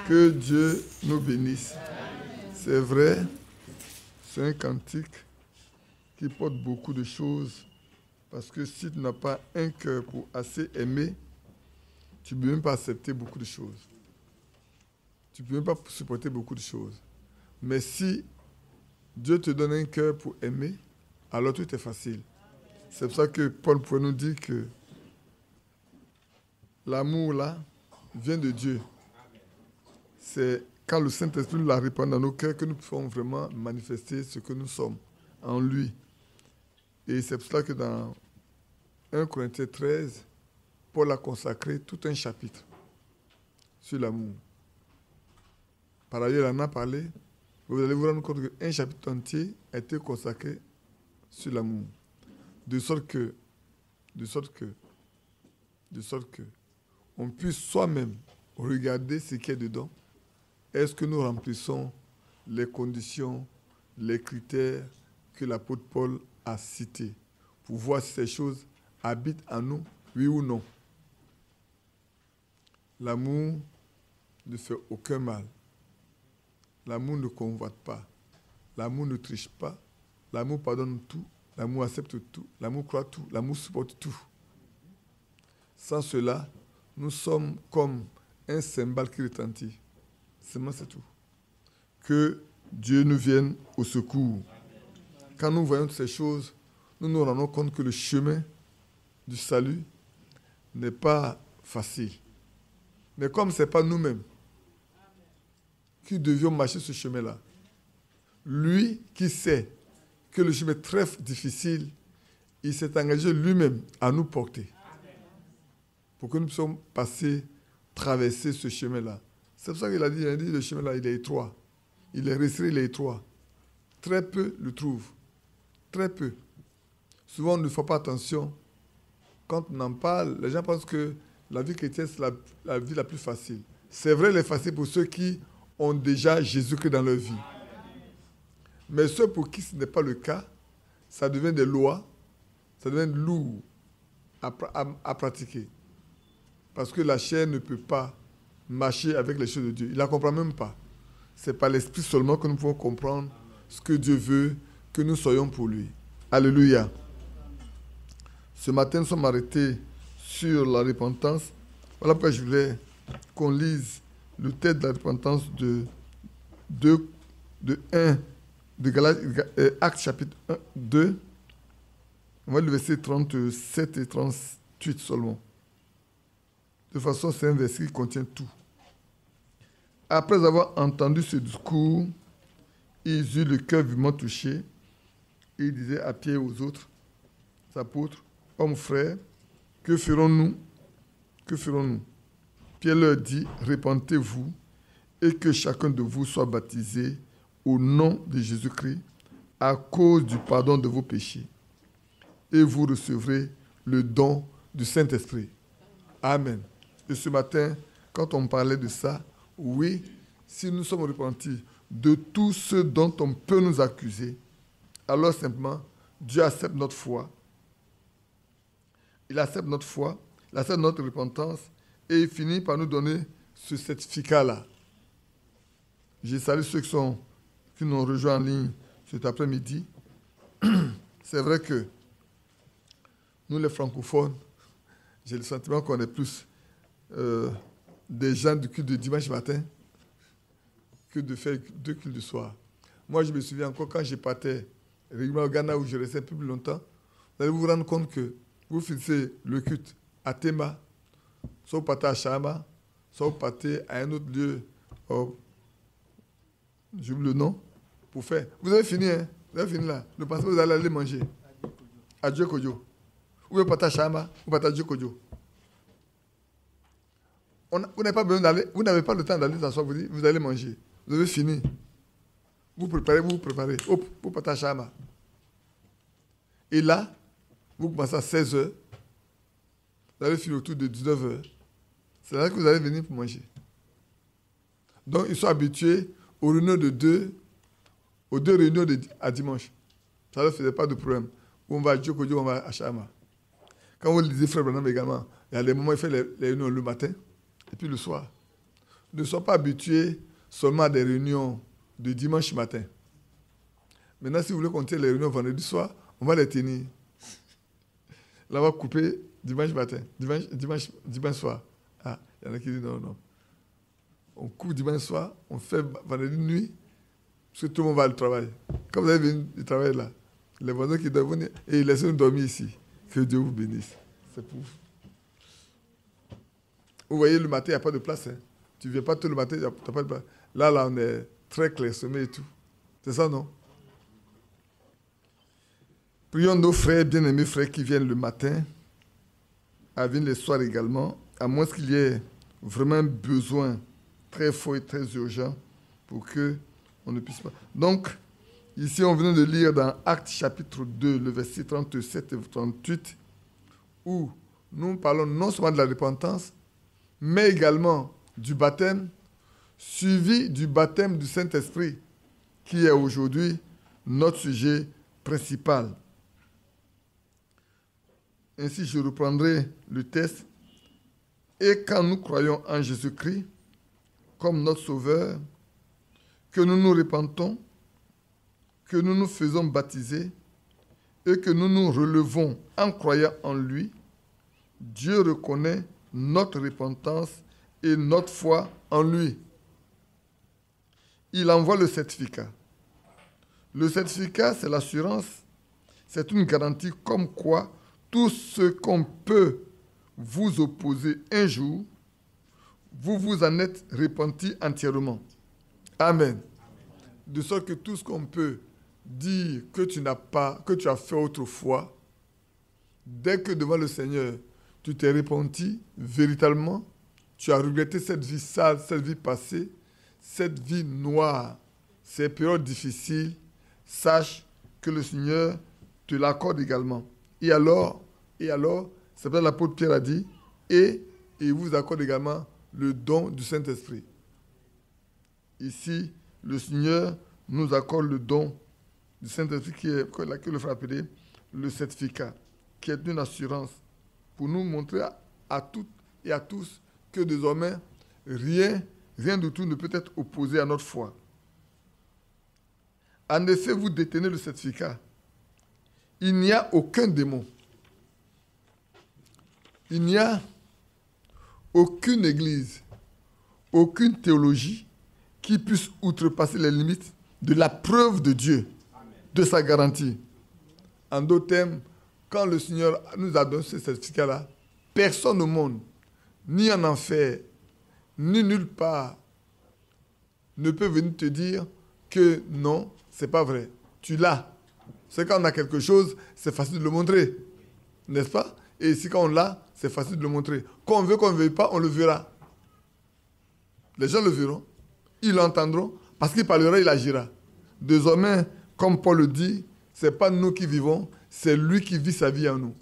Que Dieu nous bénisse. C'est vrai, c'est un cantique qui porte beaucoup de choses. Parce que si tu n'as pas un cœur pour assez aimer, tu ne peux même pas accepter beaucoup de choses. Tu ne peux même pas supporter beaucoup de choses. Mais si Dieu te donne un cœur pour aimer, alors tout est facile. C'est pour ça que Paul pourrait nous dire que l'amour là vient de Dieu. C'est quand le Saint-Esprit nous la répand dans nos cœurs que nous pouvons vraiment manifester ce que nous sommes en lui. Et c'est pour cela que dans 1 Corinthiens 13, Paul a consacré tout un chapitre sur l'amour. Par ailleurs, il en a parlé. Vous allez vous rendre compte qu'un chapitre entier a été consacré sur l'amour. De sorte que, on puisse soi-même regarder ce qu'il y a dedans. Est-ce que nous remplissons les conditions, les critères que l'apôtre Paul a cités pour voir si ces choses habitent en nous, oui ou non. L'amour ne fait aucun mal. L'amour ne convoite pas. L'amour ne triche pas. L'amour pardonne tout. L'amour accepte tout. L'amour croit tout. L'amour supporte tout. Sans cela, nous sommes comme un cymbale qui retentit. Seulement c'est tout. Que Dieu nous vienne au secours. Quand nous voyons toutes ces choses, nous nous rendons compte que le chemin du salut n'est pas facile. Mais comme ce n'est pas nous-mêmes qui devions marcher ce chemin-là, lui qui sait que le chemin est très difficile, il s'est engagé lui-même à nous porter. Pour que nous puissions traverser ce chemin-là. C'est pour ça qu'il a dit le chemin-là, il est étroit. Il est resserré, il est étroit. Très peu le trouvent. Très peu. Souvent, on ne fait pas attention. Quand on en parle, les gens pensent que la vie chrétienne, c'est la vie la plus facile. C'est vrai, elle est facile pour ceux qui ont déjà Jésus-Christ dans leur vie. Mais ceux pour qui ce n'est pas le cas, ça devient des lois, ça devient lourd à pratiquer. Parce que la chair ne peut pas marcher avec les choses de Dieu. Il ne la comprend même pas. C'est par l'esprit seulement que nous pouvons comprendre ce que Dieu veut que nous soyons pour lui. Alléluia. Ce matin, nous sommes arrêtés sur la repentance. Voilà pourquoi je voulais qu'on lise le texte de la repentance de Actes chapitre 1, 2. On va le verset 37 et 38 seulement. De toute façon, c'est un verset qui contient tout. Après avoir entendu ce discours, ils eurent le cœur vivement touché. Et ils disaient à Pierre et aux autres apôtres, hommes frères, que ferons-nous? Que ferons-nous? Pierre leur dit, repentez-vous et que chacun de vous soit baptisé au nom de Jésus-Christ à cause du pardon de vos péchés. Et vous recevrez le don du Saint-Esprit. Amen. Et ce matin, quand on parlait de ça, oui, si nous sommes repentis de tout ce dont on peut nous accuser, alors simplement, Dieu accepte notre foi. Il accepte notre foi, il accepte notre repentance et il finit par nous donner ce certificat-là. Je salue ceux qui nous ont rejoints en ligne cet après-midi. C'est vrai que nous, les francophones, j'ai le sentiment qu'on est plus des gens du culte de dimanche matin que de faire deux cultes du soir. Moi, je me souviens encore quand je partais régulièrement au Ghana où je restais un peu plus longtemps, vous allez vous rendre compte que vous finissez le culte à Tema, soit vous partez à Chama, soit vous partez à un autre lieu, j'oublie le nom, pour faire. Vous avez fini, hein? Vous avez fini là. Ne pensez pas que vous allez aller manger à Djokodio. Ou vous partez à Chama, ou partez à Djokodio. Vous n'avez pas besoin d'aller, vous n'avez pas le temps d'aller s'asseoir, vous allez manger. Vous avez fini. Vous préparez. Hop, vous partez à Chama. Et là, vous commencez à 16h. Vous allez finir autour de 19h. C'est là que vous allez venir pour manger. Donc, ils sont habitués aux réunions aux deux réunions à dimanche. Ça ne leur faisait pas de problème. Où on va à Djokodio, on va à Chama. Quand vous lisez Frère Branham également, il y a des moments où il fait les réunions le matin et puis le soir. ne sois pas habitué seulement à des réunions de dimanche matin. Maintenant, si vous voulez qu'on tienne les réunions vendredi soir, on va les tenir. Là, on va couper dimanche matin, dimanche soir. Ah, il y en a qui disent non. On coupe dimanche soir, on fait vendredi nuit, parce que tout le monde va au travail. Quand vous avez venu du travail là, les voisins qui doivent venir, et laissez-nous dormir ici. Que Dieu vous bénisse. C'est pour vous. Vous voyez, le matin, il n'y a pas de place. Hein. Tu ne viens pas tout le matin, il n'y a pas de place. Là, on est très clairsemé et tout. C'est ça, non? Prions nos frères, bien-aimés frères, qui viennent le matin, à venir les soirs également, à moins qu'il y ait vraiment un besoin très fort et très urgent pour qu'on ne puisse pas. Donc, ici, on vient de lire dans Actes chapitre 2, le verset 37 et 38, où nous parlons non seulement de la repentance, mais également du baptême, suivi du baptême du Saint-Esprit, qui est aujourd'hui notre sujet principal. Ainsi, je reprendrai le texte. Et quand nous croyons en Jésus-Christ comme notre Sauveur, que nous nous repentons, que nous nous faisons baptiser et que nous nous relevons en croyant en lui, Dieu reconnaît notre repentance et notre foi en lui. Il envoie le certificat. Le certificat, c'est l'assurance, c'est une garantie comme quoi tout ce qu'on peut vous opposer un jour, vous vous en êtes repenti entièrement. Amen. De sorte que tout ce qu'on peut dire que tu n'as pas, que tu as fait autrefois, dès que devant le Seigneur, tu t'es repenti véritablement, tu as regretté cette vie sale, cette vie passée, cette vie noire, ces périodes difficiles, sache que le Seigneur te l'accorde également. Et alors, c'est bien l'apôtre Pierre a dit, et il vous accorde également le don du Saint-Esprit. Ici, le Seigneur nous accorde le don du Saint-Esprit qui est, que le frère appelé, le certificat, qui est une assurance pour nous montrer à toutes et à tous que désormais, rien du tout ne peut être opposé à notre foi. En effet, vous détenez le certificat. Il n'y a aucun démon. Il n'y a aucune église, aucune théologie qui puisse outrepasser les limites de la preuve de Dieu, de sa garantie. En d'autres termes, quand le Seigneur nous a donné ce certificat-là, personne au monde, ni en enfer, ni nulle part, ne peut venir te dire que non, c'est pas vrai. Tu l'as. C'est quand on a quelque chose, c'est facile de le montrer. N'est-ce pas? Et ici, quand on l'a, c'est facile de le montrer. Qu'on veut, qu'on ne veuille pas, on le verra. Les gens le verront. Ils l'entendront. Parce qu'il parlera, il agira. Désormais, comme Paul le dit, ce n'est pas nous qui vivons, c'est lui qui vit sa vie en nous.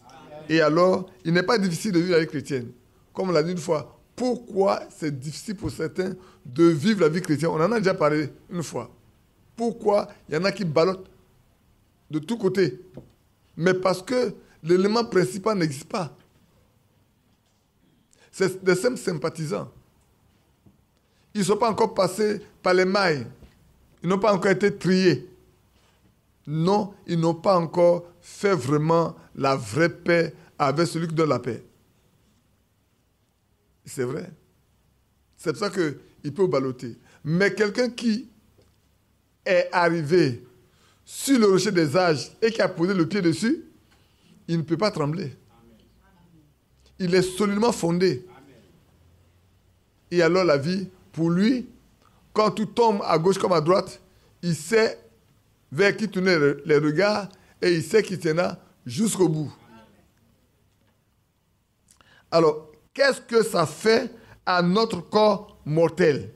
Et alors, il n'est pas difficile de vivre la vie chrétienne. Comme on l'a dit une fois, pourquoi c'est difficile pour certains de vivre la vie chrétienne? On en a déjà parlé une fois. Pourquoi il y en a qui ballottent de tous côtés? Mais parce que l'élément principal n'existe pas. C'est des simples sympathisants. Ils ne sont pas encore passés par les mailles. Ils n'ont pas encore été triés. Non, ils n'ont pas encore fait vraiment la vraie paix avec celui qui donne la paix. C'est vrai. C'est pour ça qu'il peut balloter. Mais quelqu'un qui est arrivé sur le rocher des âges et qui a posé le pied dessus, il ne peut pas trembler. Il est solidement fondé. Et alors la vie, pour lui, quand tout tombe à gauche comme à droite, il sait vers qui tourner les regards et il sait qu'il tiendra jusqu'au bout. Alors, qu'est-ce que ça fait à notre corps mortel?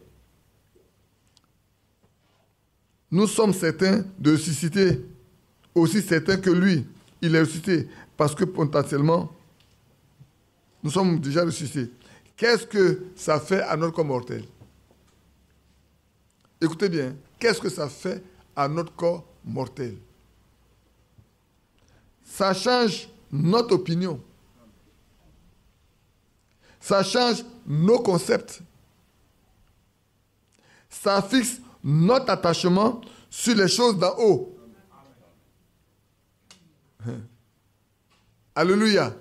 Nous sommes certains de ressusciter, aussi certains que lui, il est ressuscité, parce que potentiellement, nous sommes déjà ressuscités. Qu'est-ce que ça fait à notre corps mortel? Écoutez bien, qu'est-ce que ça fait à notre corps mortel? Ça change notre opinion. Ça change nos concepts. Ça fixe notre attachement sur les choses d'en haut. Alléluia.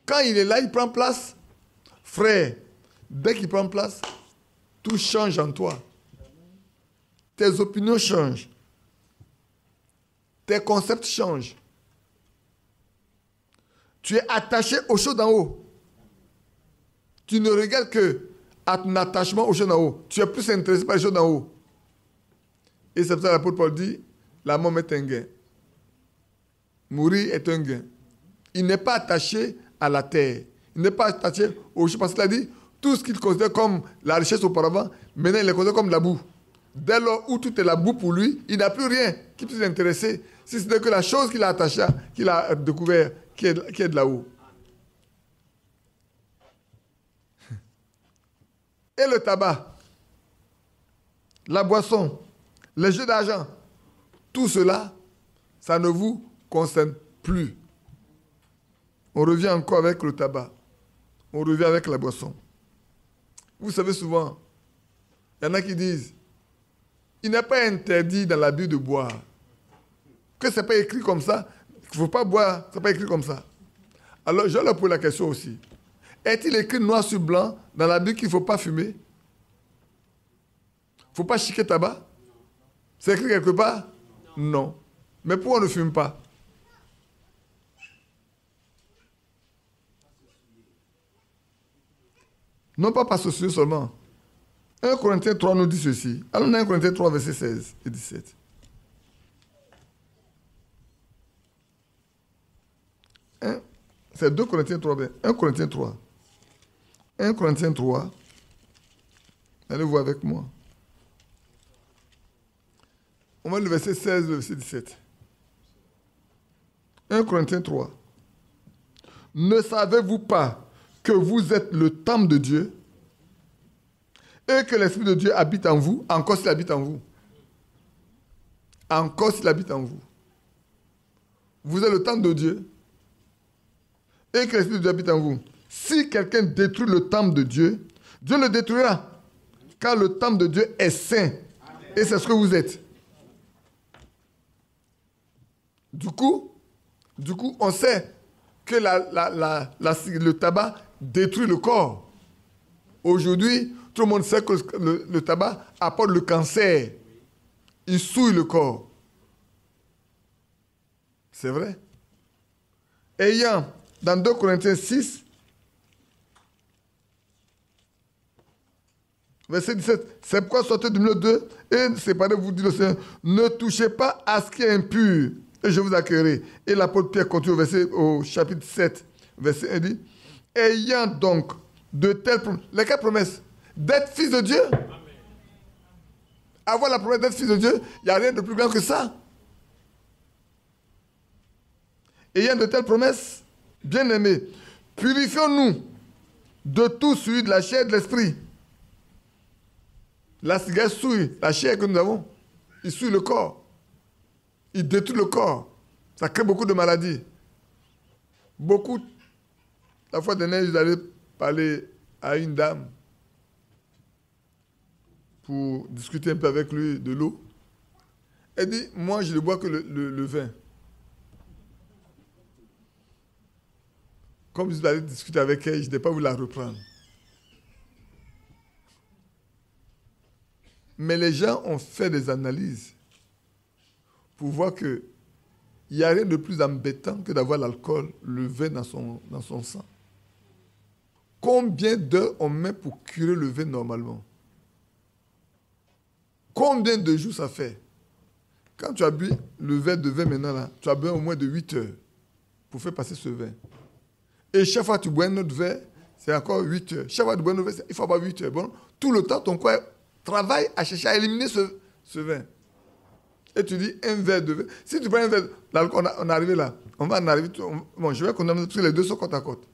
Quand il est là, il prend place. Frère, dès qu'il prend place, tout change en toi. Tes opinions changent. Tes concepts changent. Tu es attaché aux choses d'en haut. Tu ne regardes que à ton attachement aux choses d'en haut. Tu es plus intéressé par les choses d'en haut. Et c'est pour ça que l'apôtre Paul dit, la mort est un gain. Mourir est un gain. Il n'est pas attaché à la terre. Il n'est pas attaché aux choses. Parce qu'il a dit, tout ce qu'il considère comme la richesse auparavant, maintenant il le considère comme la boue. Dès lors où tout est la boue pour lui, il n'a plus rien qui puisse l'intéresser, si ce n'est que la chose qu'il a attachée, qu'il a découvert, qui est de là-haut. Et le tabac, la boisson, les jeux d'argent, tout cela, ça ne vous concerne plus. On revient encore avec le tabac. On revient avec la boisson. Vous savez souvent, il y en a qui disent, il n'est pas interdit dans la Bible de boire. Que ce n'est pas écrit comme ça, qu'il ne faut pas boire, ce n'est pas écrit comme ça. Alors, je leur pose la question aussi. Est-il écrit noir sur blanc dans la Bible qu'il ne faut pas fumer? Il ne faut pas chiquer tabac? C'est écrit quelque part? Non. Mais pourquoi on ne fume pas? Non pas se souiller seulement. 1 Corinthiens 3 nous dit ceci. Allons dans 1 Corinthiens 3, versets 16 et 17. C'est 2 Corinthiens 3, 1 Corinthiens 3. 1 Corinthiens 3. Allez voir avec moi. On va le verset 16 et le verset 17. 1 Corinthiens 3. Ne savez-vous pas que vous êtes le temple de Dieu et que l'Esprit de Dieu habite en vous, encore s'il habite en vous. Encore s'il habite en vous. Vous êtes le temple de Dieu et que l'Esprit de Dieu habite en vous. Si quelqu'un détruit le temple de Dieu, Dieu le détruira, car le temple de Dieu est saint. Et c'est ce que vous êtes. Du coup, on sait que le tabac détruit le corps. Aujourd'hui, tout le monde sait que le tabac apporte le cancer. Il souille le corps. C'est vrai. Ayant, dans 2 Corinthiens 6, verset 17, c'est pourquoi sortez du milieu d'eux et séparez-vous, dit le Seigneur, ne touchez pas à ce qui est impur, et je vous accueillerai. Et l'apôtre Pierre continue au chapitre 7, verset 1, dit, ayant donc de telles promesses, lesquelles promesses? D'être fils de Dieu. Amen. Avoir la promesse d'être fils de Dieu, il n'y a rien de plus grand que ça. Ayant de telles promesses, bien-aimés, purifions-nous de tout souillure de la chair et de l'esprit. La cigarette souille la chair que nous avons. Il souille le corps. Il détruit le corps. Ça crée beaucoup de maladies. Beaucoup. La fois dernière, je suis allé parler à une dame pour discuter un peu avec lui de l'eau. Elle dit, moi, je ne bois que le vin. Comme je suis allé discuter avec elle, je n'ai pas voulu la reprendre. Mais les gens ont fait des analyses pour voir qu'il n'y a rien de plus embêtant que d'avoir l'alcool, le vin dans son sang. Combien d'heures on met pour curer le vin normalement? Combien de jours ça fait? Quand tu as bu le verre de vin maintenant, là, tu as besoin au moins de 8 heures pour faire passer ce vin. Et chaque fois que tu bois un autre verre, c'est encore 8 heures. Chaque fois que tu bois un autre verre, il faut avoir 8 heures. Bon, tout le temps, ton corps travaille à chercher à éliminer ce vin. Et tu dis un verre de vin. Si tu prends un verre, on est arrivé là. On va en arriver. Bon, je vais condamner parce que les deux sont côte à côte.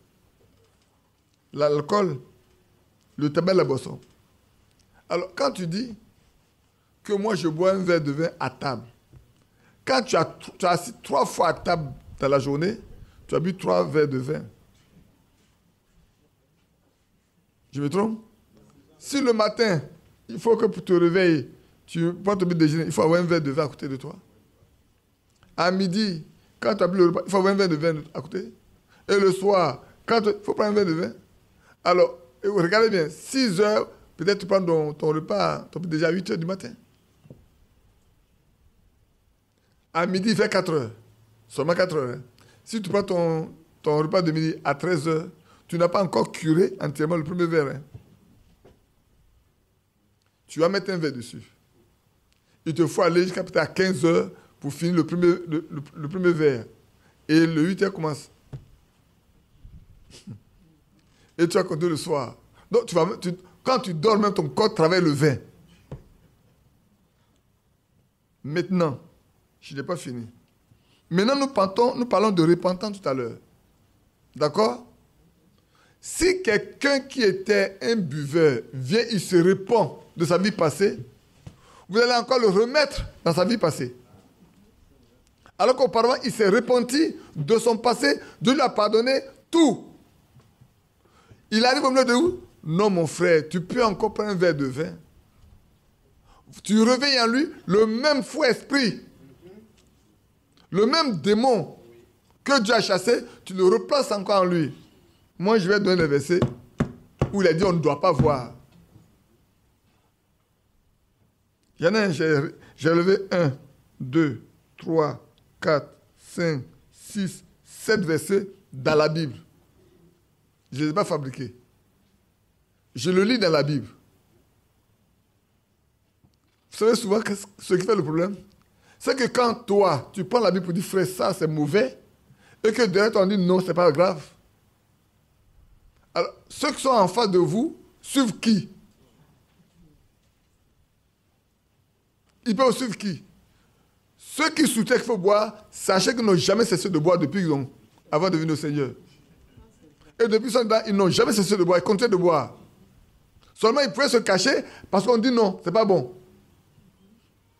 L'alcool, le tabac et la boisson. Alors, quand tu dis que moi, je bois un verre de vin à table, quand tu as assis 3 fois à table dans la journée, tu as bu 3 verres de vin. Je me trompe? Si le matin, il faut que pour te réveiller, tu prends ton petit déjeuner, il faut avoir un verre de vin à côté de toi. À midi, quand tu as pris le repas, il faut avoir un verre de vin à côté. Et le soir, il faut prendre un verre de vin. Alors, regardez bien, 6 heures, peut-être tu prends ton repas, ton petit déjeuner à 8 heures du matin. À midi, il fait 4 heures. Seulement 4 heures. Hein. Si tu prends ton repas de midi à 13 heures, tu n'as pas encore curé entièrement le premier verre. Hein. Tu vas mettre un verre dessus. Il te faut aller jusqu'à peut-être à 15 heures pour finir le premier verre. Et le 8 heures commence. Et tu vas compter le soir. Donc, quand tu dors, même ton corps travaille le vin. Maintenant, je n'ai pas fini. Maintenant, nous parlons de repentance tout à l'heure. D'accord? Si quelqu'un qui était un buveur vient, il se répand de sa vie passée, vous allez encore le remettre dans sa vie passée. Alors qu'auparavant, il s'est repenti de son passé, Dieu lui a pardonné tout. Il arrive au milieu de où? Non, mon frère, tu peux encore prendre un verre de vin. Tu réveilles en lui le même fou esprit. Le même démon que Dieu a chassé, tu le replaces encore en lui. Moi, je vais donner le verset où il a dit on ne doit pas voir. Il y en a un, j'ai levé 1, 2, 3, 4, 5, 6, 7 versets dans la Bible. Je ne les ai pas fabriqués. Je le lis dans la Bible. Vous savez souvent ce qui fait le problème? C'est que quand toi, tu prends la Bible pour dire, frère, ça c'est mauvais, et que derrière on dit, non, c'est pas grave. Alors, ceux qui sont en face de vous, suivent qui? Ils peuvent suivre qui? Ceux qui soutiennent qu'il faut boire, sachez qu'ils n'ont jamais cessé de boire depuis avant de venir au Seigneur. Et depuis ce temps, ils n'ont jamais cessé de boire, ils continuent de boire. Seulement, ils pouvaient se cacher parce qu'on dit non, c'est pas bon.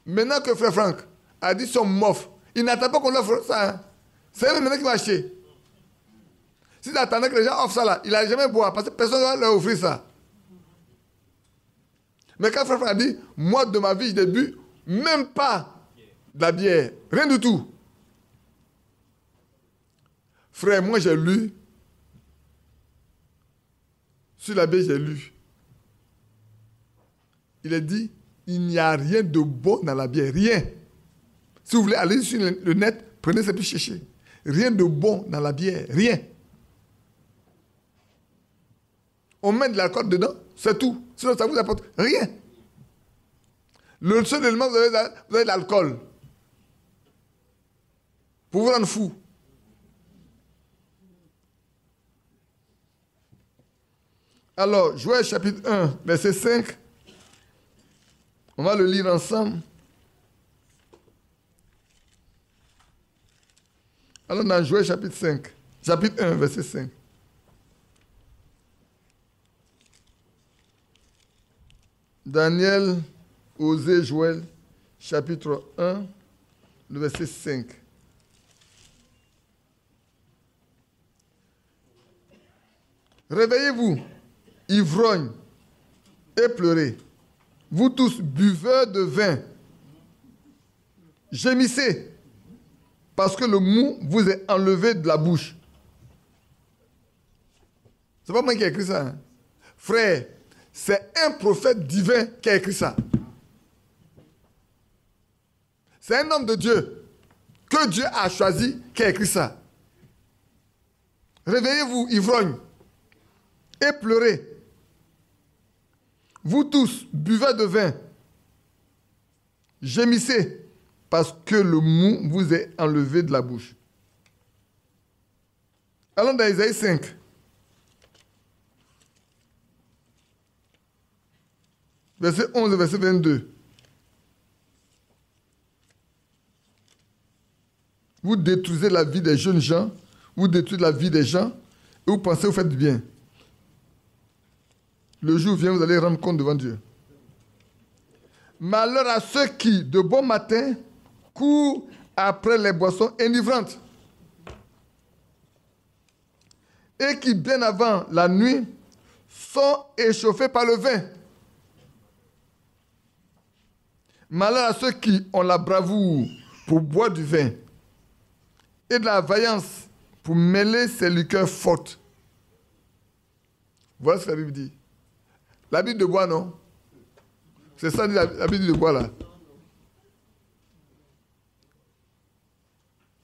Maintenant que frère Franck a dit son mof, il n'attend pas qu'on offre ça. Hein. C'est lui maintenant qui va acheter. S'il attendait que les gens offrent ça là, il n'allait jamais boire parce que personne ne va leur offrir ça. Mais quand frère Franck a dit, moi de ma vie, je n'ai bu même pas de la bière, rien du tout. Frère, moi j'ai lu, sur la bière j'ai lu. Il est dit, il n'y a rien de bon dans la bière, rien. Si vous voulez aller sur le net, prenez ça puis chercher. Rien de bon dans la bière, rien. On met de l'alcool dedans, c'est tout. Sinon ça vous apporte rien. Le seul élément, vous avez de l'alcool. Pour vous rendre fou. Alors, Joël chapitre 1, verset 5. On va le lire ensemble. Alors, dans Joël chapitre 5, chapitre 1, verset 5. Daniel, Osée, Joël, chapitre 1, le verset 5. Réveillez-vous, ivrognes, et pleurez. Vous tous, buveurs de vin, gémissez, parce que le mou vous est enlevé de la bouche. C'est pas moi qui ai écrit ça. Hein. Frère, c'est un prophète divin qui a écrit ça. C'est un homme de Dieu que Dieu a choisi qui a écrit ça. Réveillez-vous, ivrognes, et pleurez. Vous tous, buvez de vin, gémissez, parce que le mou vous est enlevé de la bouche. Allons dans Isaïe 5. Verset 11 et verset 22. Vous détruisez la vie des jeunes gens, vous détruisez la vie des gens, et vous pensez que vous faites du bien. Le jour vient, vous allez rendre compte devant Dieu. Malheur à ceux qui, de bon matin, courent après les boissons enivrantes et qui, bien avant la nuit, sont échauffés par le vin. Malheur à ceux qui ont la bravoure pour boire du vin et de la vaillance pour mêler ces liqueurs fortes. Voilà ce que la Bible dit. La Bible de bois, non? C'est ça la Bible de bois, là.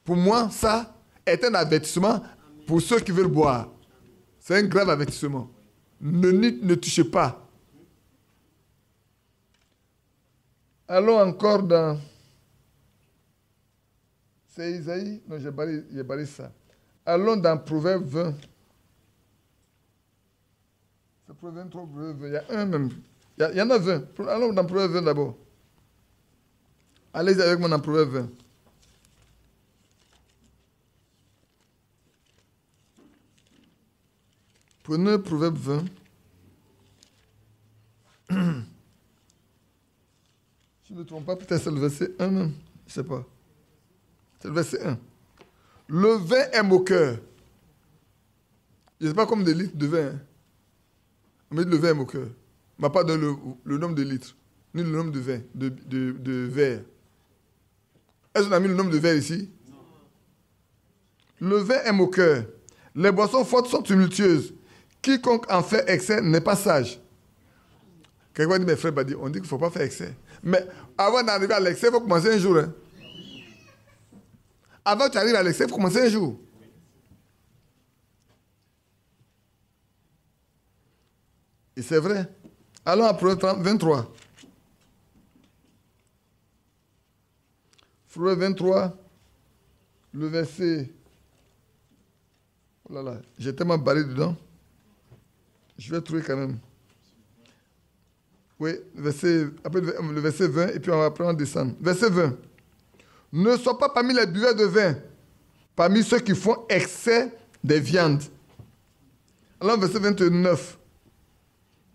Pour moi, ça est un avertissement pour ceux qui veulent boire. C'est un grave avertissement. Ne touchez pas. Allons encore dans... C'est Isaïe? Non, j'ai barré ça. Allons dans Proverbe 20. C'est Proverbe 23, Proverbe 20. Il y a un même. Il y en a 20. Allons dans Proverbe 20 d'abord. Allez avec moi dans Proverbe 20. Prenez Proverbe 20. Je ne me trompe pas, peut-être c'est le verset 1 même. Je ne sais pas. C'est le verset 1. Le vin est moqueur. Je ne sais pas comme des litres de vin. Hein. On met le vin est moqueur. On ne m'a pas donné le nombre de litres, ni le nombre de vin, de verres. Est-ce qu'on a mis le nombre de verres ici? Non. Le vin est moqueur. Les boissons fortes sont tumultueuses. Quiconque en fait excès n'est pas sage. Quelqu'un dit, mes frères, on dit qu'il ne faut pas faire excès. Mais avant d'arriver à l'excès, il faut commencer un jour. Hein. Avant que tu arrives à l'excès, il faut commencer un jour. Et c'est vrai. Allons à Proverbe 23. Proverbe 23, le verset... Oh là là, j'ai tellement barré dedans. Je vais trouver quand même. Oui, après le verset 20, et puis après on descend. Verset 20. Ne sois pas parmi les buveurs de vin, parmi ceux qui font excès des viandes. Alors, verset 29.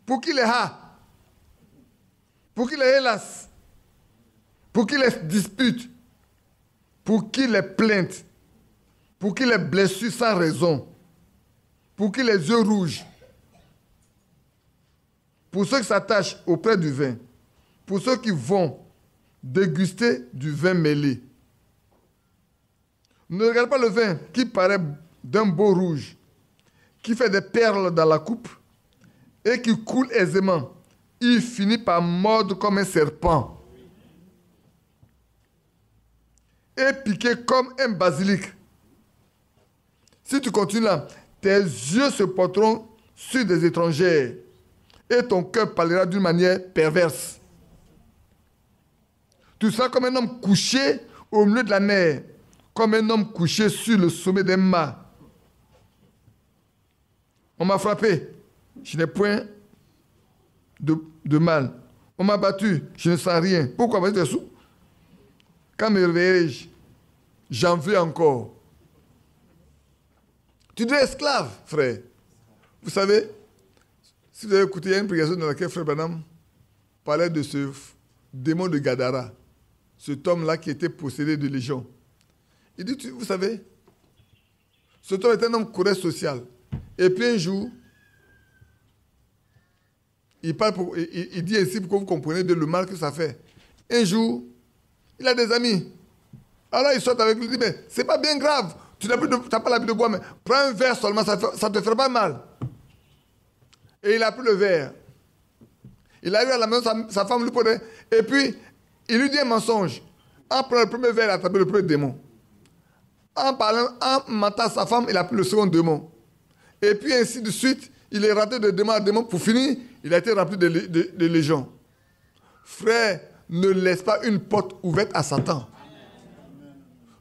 Pour qui les a, pour qui les hélas, pour qui les disputes, pour qui les plaintes, pour qui les blessures sans raison, pour qui les yeux rouges, pour ceux qui s'attachent auprès du vin, pour ceux qui vont déguster du vin mêlé. Ne regarde pas le vin qui paraît d'un beau rouge, qui fait des perles dans la coupe et qui coule aisément. Il finit par mordre comme un serpent et piquer comme un basilic. Si tu continues là, tes yeux se porteront sur des étrangers et ton cœur parlera d'une manière perverse. Tu seras comme un homme couché au milieu de la mer, comme un homme couché sur le sommet d'un mât. On m'a frappé, je n'ai point de mal. On m'a battu, je ne sens rien. Pourquoi? Parce que tu es sous. Quand me réveillerai-je, j'en veux encore. Tu deviens esclave, frère. Vous savez, si vous avez écouté, il y a une prédication dans laquelle Frère Branham parlait de ce démon de Gadara, cet homme-là qui était possédé de légion. Il dit, vous savez, cet homme est un homme correct social. Et puis un jour, il dit ainsi pour que vous compreniez le mal que ça fait. Un jour, il a des amis. Alors il sort avec lui, il dit, mais c'est pas bien grave. Tu n'as pas l'habitude de boire, mais prends un verre seulement, ça ne te fera pas mal. Et il a pris le verre. Il arrive à la maison, sa femme lui prenait. Et puis, il lui dit un mensonge. En prenant le premier verre, il a attrapé le premier démon. En mentant sa femme, il a pris le second démon. Et puis ainsi de suite, il est rentré de démon à démon. Pour finir, il a été rempli de légions. Frère, ne laisse pas une porte ouverte à Satan.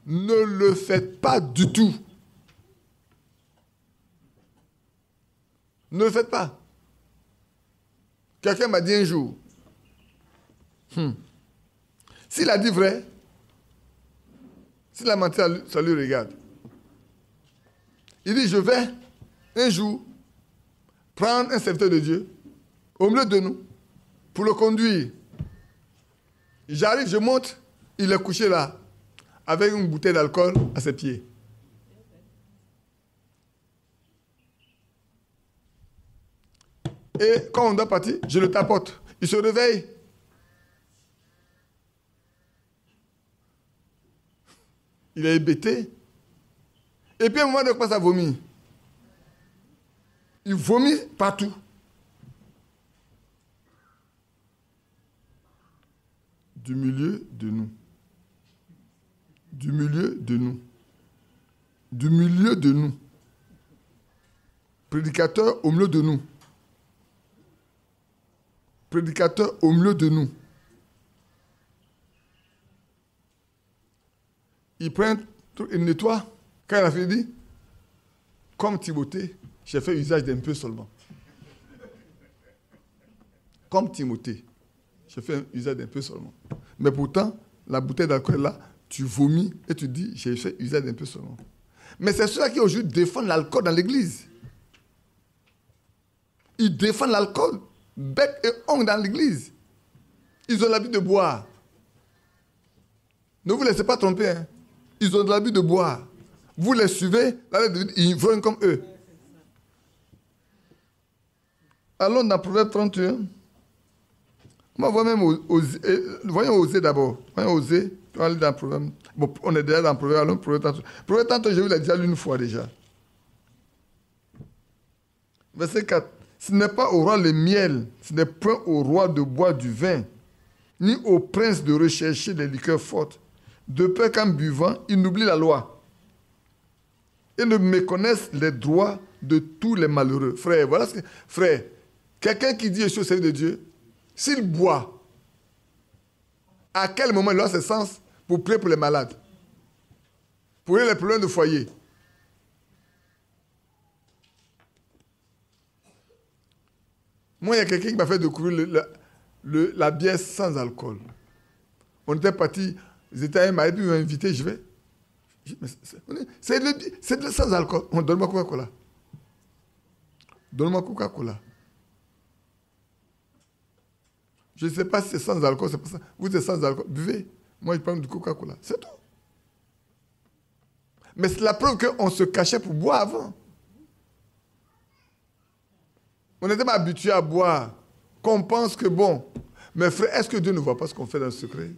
Ne le faites pas du tout. Ne le faites pas. Quelqu'un m'a dit un jour, s'il a dit vrai, s'il a menti, ça lui regarde. Il dit, je vais un jour prendre un serviteur de Dieu au milieu de nous pour le conduire. J'arrive, je monte, il est couché là, avec une bouteille d'alcool à ses pieds. Et quand on doit partir, je le tapote. Il se réveille. Il est hébété. Et puis à un moment, il commence à vomir. Il vomit partout. Du milieu de nous. Du milieu de nous. Du milieu de nous. Prédicateur au milieu de nous. Prédicateur au milieu de nous. Il prend un truc, il nettoie. Quand il a fini, comme Timothée, j'ai fait usage d'un peu seulement. Comme Timothée, j'ai fait usage d'un peu seulement. Mais pourtant, la bouteille d'alcool est là, tu vomis et tu dis, j'ai fait usage d'un peu seulement. Mais c'est ceux-là qui aujourd'hui défendent l'alcool dans l'église. Ils défendent l'alcool, bec et ongle dans l'église. Ils ont l'habitude de boire. Ne vous laissez pas tromper. Hein. Ils ont l'habitude de boire. Vous les suivez, ils vont comme eux. Allons dans Proverbe 31. On va même voyons Osée d'abord. Voyons Osée. On va aller dans Proverbe. Bon, on est déjà dans Proverbe. Allons Proverbe 31. Proverbe 31, je vous l'ai déjà lu une fois déjà. Verset 4. Ce n'est pas au roi le miel, ce n'est point au roi de boire du vin, ni au prince de rechercher des liqueurs fortes, de peur qu'en buvant, il n'oublie la loi et ne méconnaisse les droits de tous les malheureux. Frère, voilà ce que... Frère, quelqu'un qui dit je suis au service de Dieu, s'il boit, à quel moment il a ses sens pour prier pour les malades, pour les problèmes de foyer? Moi, il y a quelqu'un qui m'a fait découvrir la bière sans alcool. On était partis, ils étaient à un mariage, puis ils m'ont invité, je vais. C'est de sans alcool. Donne-moi Coca-Cola. Donne-moi Coca-Cola. Je ne sais pas si c'est sans alcool, c'est pas ça. Vous êtes sans alcool, buvez. Moi, je prends du Coca-Cola. C'est tout. Mais c'est la preuve qu'on se cachait pour boire avant. On n'était pas habitué à boire. Qu'on pense que bon. Mais frère, est-ce que Dieu ne voit pas ce qu'on fait dans le secret?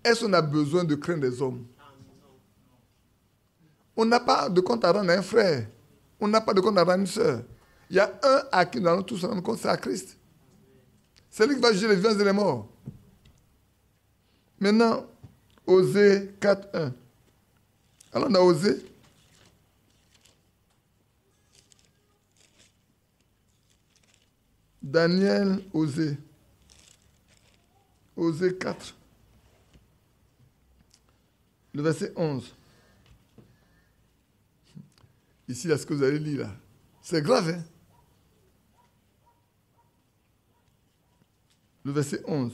Est-ce qu'on a besoin de craindre des hommes? On n'a pas de compte à rendre à un frère. On n'a pas de compte à rendre à une soeur. Il y a un à qui nous allons tous rendre compte, c'est à Christ. C'est lui qui va juger les vivants et les morts. Maintenant, Osée 4.1. Alors on a Osée. Daniel, Osée. Osée 4. Le verset 11. Ici, là, ce que vous allez lire, là, c'est grave, hein? Le verset 11.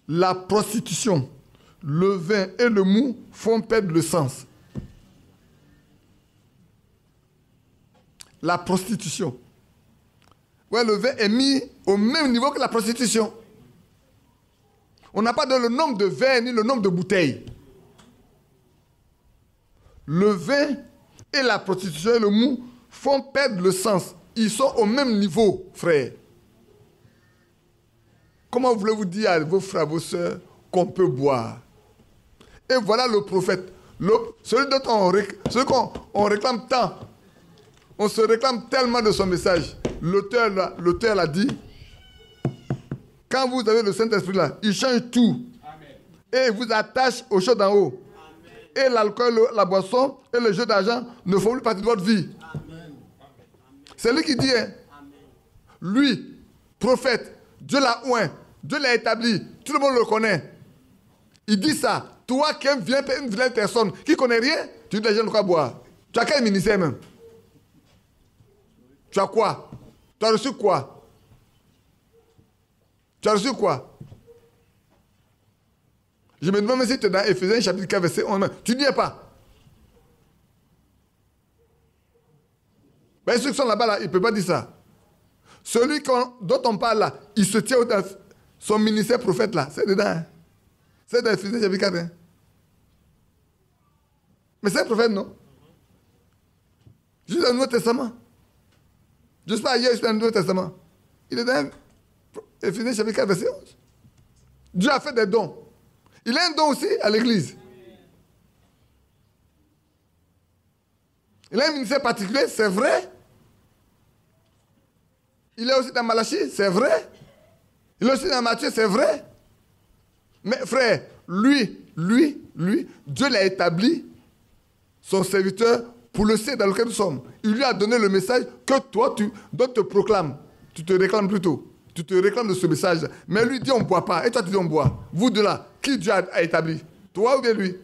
La prostitution, le vin et le mou font perdre le sens. La prostitution. Ouais, le vin est mis au même niveau que la prostitution. On n'a pas donné le nombre de verres ni le nombre de bouteilles. Le vin et la prostitution et le mou font perdre le sens. Ils sont au même niveau, frère. Comment voulez-vous dire à vos frères, vos sœurs qu'on peut boire? Et voilà le prophète. Celui dont on réclame tant. On se réclame tellement de son message. L'auteur l'a dit. Quand vous avez le Saint-Esprit là, il change tout. Amen. Et il vous attache aux choses d'en haut. Amen. Et l'alcool, la boisson et le jeu d'argent ne font plus partie de votre vie. Amen. C'est lui qui dit, hein, lui, prophète, Dieu l'a oint, Dieu l'a établi, tout le monde le connaît. Il dit ça. Toi qui es une vilaine personne, qui ne connaît rien, tu dis les gens de quoi boire. Tu as quel ministère même? Tu as quoi? Tu as reçu quoi? Tu as reçu quoi? Je me demande si tu es dans Éphésiens chapitre 4, verset 11. Tu n'y es pas. Ben, ceux qui sont là-bas, là, ils ne peuvent pas dire ça. Celui dont on parle là, il se tient dans son ministère prophète là. C'est dedans. Hein? C'est dans Éphésiens chapitre 4. Hein? Mais c'est un prophète, non? Juste dans le Nouveau Testament. Je ne sais pas ailleurs, je suis dans le Nouveau Testament. Il est dans Éphésiens chapitre 4, verset 11. Dieu a fait des dons. Il a un don aussi à l'église. Il a un ministère particulier, c'est vrai. Il est aussi dans Malachie, c'est vrai. Il est aussi dans Matthieu, c'est vrai. Mais frère, lui, Dieu l'a établi, son serviteur, pour le ciel dans lequel nous sommes. Il lui a donné le message que toi, dont te proclames. Tu te réclames plutôt. Tu te réclames de ce message. Mais lui dit on ne boit pas. Et toi tu dis on boit. Vous deux là, qui Dieu a établi? Toi ou bien lui?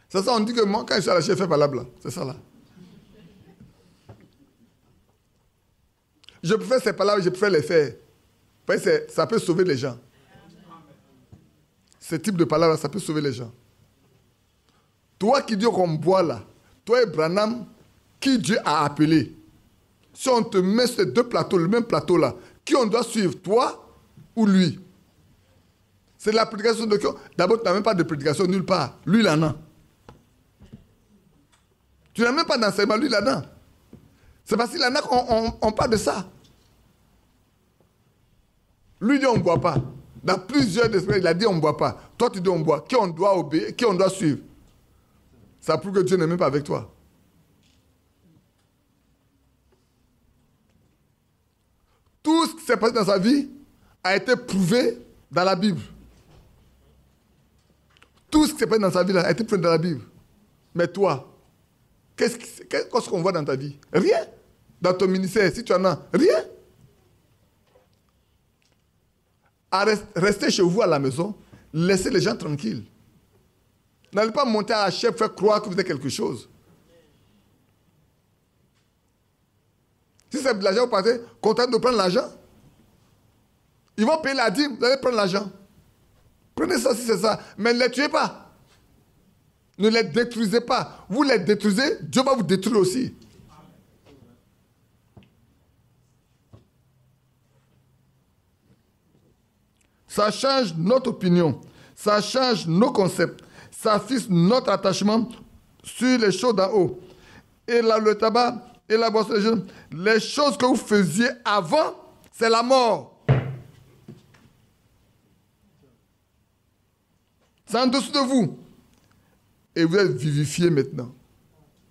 C'est ça, on dit que moi, quand je suis à la chef, je fais valable là. C'est ça là. Je préfère ces palabres, je préfère les faire. Parce que ça peut sauver les gens. Ce type de palabres, ça peut sauver les gens. Toi qui dis qu'on boit là, toi et Branham, qui Dieu a appelé, si on te met sur ces deux plateaux, le même plateau là, qui on doit suivre, toi ou lui? C'est la prédication de qui? D'abord, tu n'as même pas de prédication nulle part. Lui, il en a. Tu n'as même pas d'enseignement, lui, il en a. C'est parce qu'il en a qu'on parle de ça. Lui dit on ne boit pas. Dans plusieurs esprits, il a dit on ne boit pas. Toi, tu dis on boit. Qui on doit obéir, qui on doit suivre? Ça prouve que Dieu n'est même pas avec toi. Tout ce qui s'est passé dans sa vie a été prouvé dans la Bible. Tout ce qui s'est passé dans sa vie a été prouvé dans la Bible. Mais toi, qu'est-ce qu'on voit dans ta vie? Rien. Dans ton ministère, si tu en as, rien. Restez chez vous à la maison, laissez les gens tranquilles. N'allez pas monter à la chef, faire croire que vous êtes quelque chose. Si c'est de l'argent, vous partez, content de prendre l'argent. Ils vont payer la dîme, vous allez prendre l'argent. Prenez ça si c'est ça, mais ne les tuez pas. Ne les détruisez pas. Vous les détruisez, Dieu va vous détruire aussi. Ça change notre opinion. Ça change nos concepts. Ça fixe notre attachement sur les choses d'en haut. Et là, le tabac et la boisson, les choses que vous faisiez avant, c'est la mort. C'est en dessous de vous. Et vous êtes vivifiés maintenant.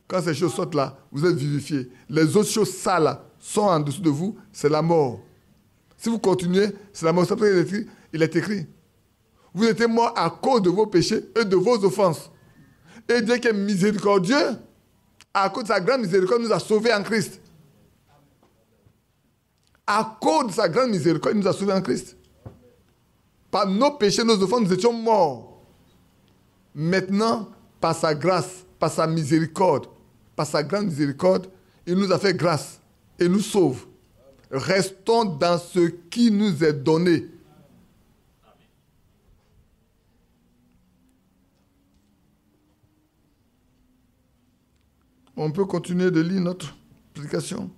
Quand ces choses sortent là, vous êtes vivifiés. Les autres choses sales sont en dessous de vous, c'est la mort. Si vous continuez, c'est la mort. C'est pour ça qu'il est écrit. Vous étiez morts à cause de vos péchés et de vos offenses. Et Dieu qui est miséricordieux, à cause de sa grande miséricorde, nous a sauvés en Christ. À cause de sa grande miséricorde, il nous a sauvés en Christ. Par nos péchés, nos offenses, nous étions morts. Maintenant, par sa grâce, par sa miséricorde, par sa grande miséricorde, il nous a fait grâce et nous sauve. Restons dans ce qui nous est donné. On peut continuer de lire notre prédication.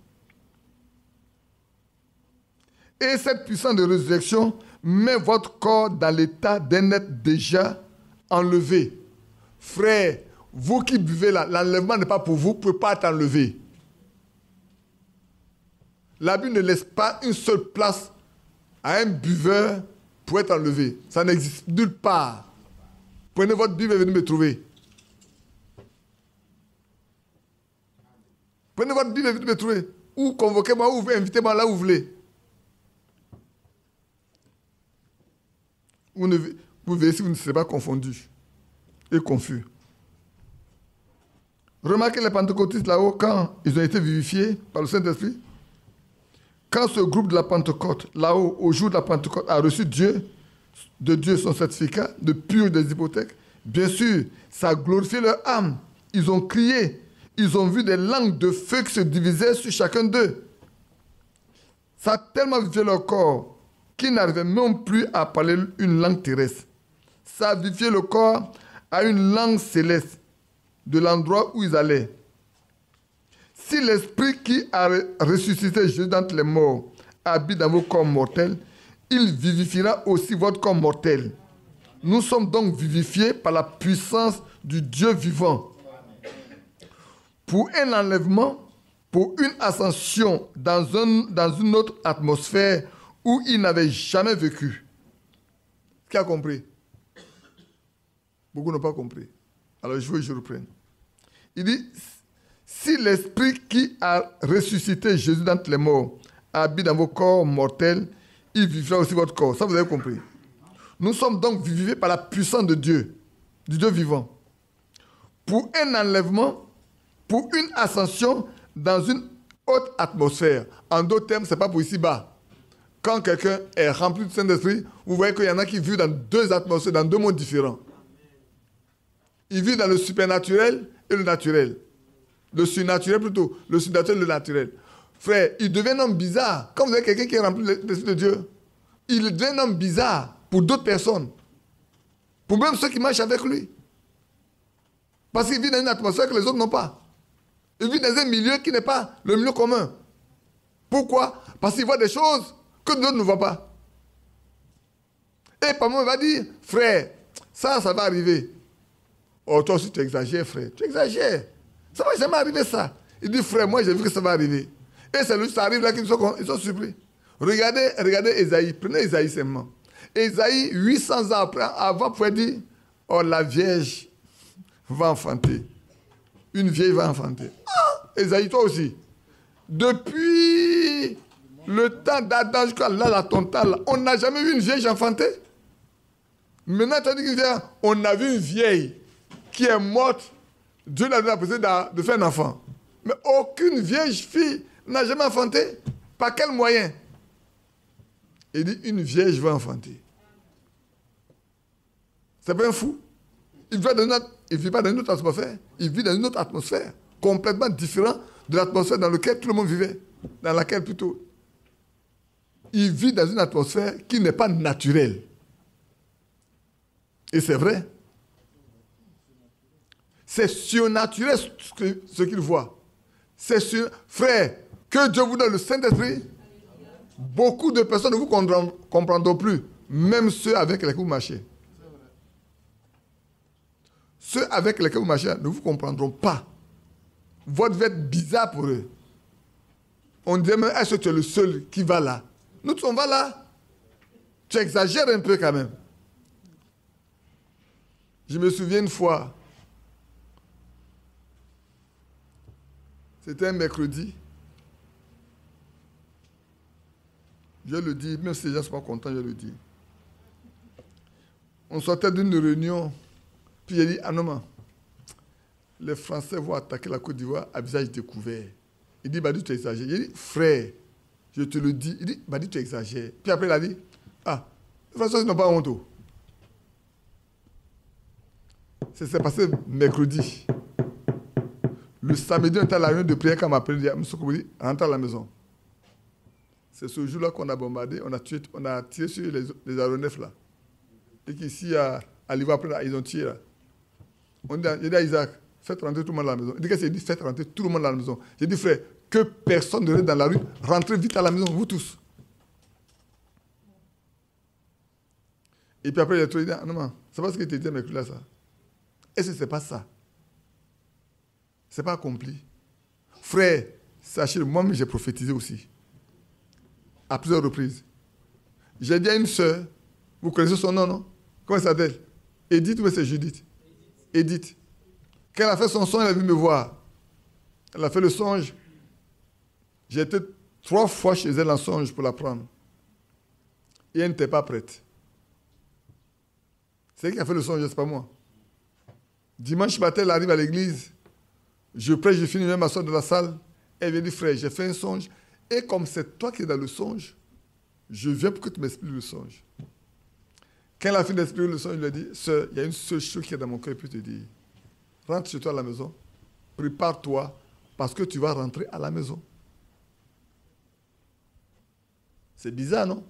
Et cette puissance de résurrection met votre corps dans l'état d'un être déjà enlevé. Frère, vous qui buvez là, l'enlèvement n'est pas pour vous, vous ne pouvez pas être enlevé. La Bible ne laisse pas une seule place à un buveur pour être enlevé. Ça n'existe nulle part. Prenez votre Bible et venez me trouver. Prenez votre Bible et venez me trouver. Ou convoquez-moi, ou invitez-moi là où vous voulez. Vous verrez si vous ne serez pas confondus et confus. Remarquez les pentecôtistes là-haut, quand ils ont été vivifiés par le Saint-Esprit. Quand ce groupe de la Pentecôte, là-haut, au jour de la Pentecôte, a reçu de Dieu son certificat de purge des hypothèques, bien sûr, ça a glorifié leur âme. Ils ont crié. Ils ont vu des langues de feu qui se divisaient sur chacun d'eux. Ça a tellement vivifié leur corps qu'ils n'arrivaient même plus à parler une langue terrestre. Ça a vivifié le corps à une langue céleste de l'endroit où ils allaient. Si l'Esprit qui a ressuscité Jésus d'entre les morts habite dans vos corps mortels, il vivifiera aussi votre corps mortel. Nous sommes donc vivifiés par la puissance du Dieu vivant. Pour un enlèvement, pour une ascension dans une autre atmosphère où il n'avait jamais vécu. Qui a compris? Beaucoup n'ont pas compris. Alors je veux que je reprenne. Il dit, si l'Esprit qui a ressuscité Jésus d'entre les morts habite dans vos corps mortels, il vivra aussi votre corps. Ça, vous avez compris. Nous sommes donc vivés par la puissance de Dieu, du Dieu vivant, pour un enlèvement, pour une ascension dans une haute atmosphère. En d'autres termes, ce n'est pas pour ici-bas. Quand quelqu'un est rempli du Saint-Esprit, vous voyez qu'il y en a qui vivent dans deux atmosphères, dans deux mondes différents. Ils vivent dans le supernaturel et le naturel. Le surnaturel plutôt, le surnaturel et le naturel. Frère, il devient un homme bizarre. Quand vous avez quelqu'un qui est rempli de l'Esprit de Dieu, il devient un homme bizarre pour d'autres personnes. Pour même ceux qui marchent avec lui. Parce qu'il vit dans une atmosphère que les autres n'ont pas. Il vit dans un milieu qui n'est pas le milieu commun. Pourquoi? Parce qu'il voit des choses que d'autres ne voient pas. Et par moment, il va dire, frère, ça va arriver. Oh, toi aussi, tu exagères, frère. Tu exagères. Ça ne va jamais arriver, ça. Il dit, frère, moi, j'ai vu que ça va arriver. Et c'est lui, ça arrive là qu'ils sont surpris. Regardez Ésaïe. Prenez Ésaïe seulement. Ésaïe, 800 ans après, avant, pouvait dire, oh, la Vierge va enfanter. Une vieille va enfanter. Ah, Ésaïe, toi aussi. Depuis le temps d'Adam jusqu'à là, ton temps, là, on n'a jamais vu une vieille enfanter. Maintenant, tu as dit qu'on a vu une vieille qui est morte. Dieu l'a donné la possibilité de faire un enfant. Mais aucune vieille fille n'a jamais enfanté. Par quel moyen? Il dit, une vieille va enfanter. C'est pas un fou. Il ne vit pas dans une autre atmosphère. Il vit dans une autre atmosphère, complètement différente de l'atmosphère dans laquelle tout le monde vivait. Dans laquelle plutôt. Il vit dans une atmosphère qui n'est pas naturelle. Et c'est vrai. C'est surnaturel ce qu'il voit. C'est sur... Frère, que Dieu vous donne le Saint-Esprit, beaucoup de personnes ne vous comprendront plus, même ceux avec lesquels vous marchez. Ceux avec lesquels vous marchez ne vous comprendront pas. Votre vie va être bizarre pour eux. On dirait même, est-ce que tu es le seul qui va là? Nous, on va là. Tu exagères un peu quand même. Je me souviens une fois, c'était un mercredi. Je le dis, même si les gens ne sont pas contents, je le dis. On sortait d'une réunion, puis j'ai dit, ah non, les Français vont attaquer la Côte d'Ivoire à visage découvert. Il dit, Badi, tu exagères. J'ai dit, frère, je te le dis. Il dit, Badi, tu exagères. Puis après, il a dit, ah, les Français n'ont pas honte. Ça s'est passé mercredi. Le samedi, on était à la réunion de prière quand on m'a appelé, il dit, M. Kouboudi, rentre à la maison. C'est ce jour-là qu'on a bombardé, on a tiré sur les aéronefs là. Et qu'ici, à Liverpool, ils ont tiré là. J'ai dit à Isaac, faites rentrer tout le monde à la maison. Il dit qu'est-ce qu'il dit? Faites rentrer tout le monde à la maison. J'ai dit, frère, que personne ne reste dans la rue, rentrez vite à la maison, vous tous. Et puis après, il a trouvé, il dit, ah, non, c'est pas ce que tu disais mercredi là, ça. Est-ce que c'est pas ça? C'est pas accompli. Frère, sachez, moi-même, j'ai prophétisé aussi. À plusieurs reprises. J'ai dit à une sœur, vous connaissez son nom, non? Comment elle s'appelle? Edith ou c'est Judith? Edith. Quand elle a fait son songe, elle est venue me voir. Elle a fait le songe. J'ai été 3 fois chez elle en songe pour la prendre. Et elle n'était pas prête. C'est elle qui a fait le songe, c'est pas moi. Dimanche matin, elle arrive à l'église. Je prêche, je finis même ma soeur de la salle. Elle vient dire, frère, j'ai fait un songe. Et comme c'est toi qui es dans le songe, je viens pour que tu m'expliques le songe. Quand elle a fini d'expliquer le songe, je lui ai dit, sœur, il y a une seule chose qui est dans mon cœur, puis te dire, rentre chez toi à la maison, prépare-toi, parce que tu vas rentrer à la maison. C'est bizarre, non?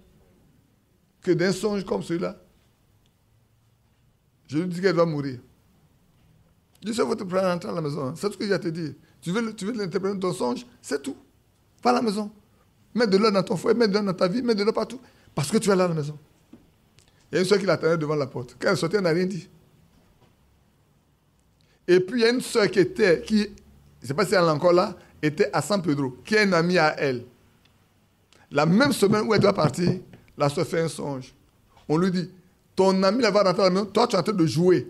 Que d'un songe comme celui-là, je lui dis qu'elle va mourir. Je dis, il faut te prendre à rentrer à la maison. C'est ce que j'ai à te dire. Tu veux l'interpréter dans ton songe, c'est tout. Va à la maison. Mets de l'eau dans ton foyer, mets de l'eau dans ta vie, mets de l'eau partout. Parce que tu vas aller à la maison. Il y a une soeur qui l'attendait devant la porte. Quand elle sortait, elle n'a rien dit. Et puis, il y a une soeur qui, je ne sais pas si elle est encore là, était à San Pedro, qui est une amie à elle. La même semaine où elle doit partir, la soeur fait un songe. On lui dit, ton ami va rentrer à la maison, toi tu es en train de jouer.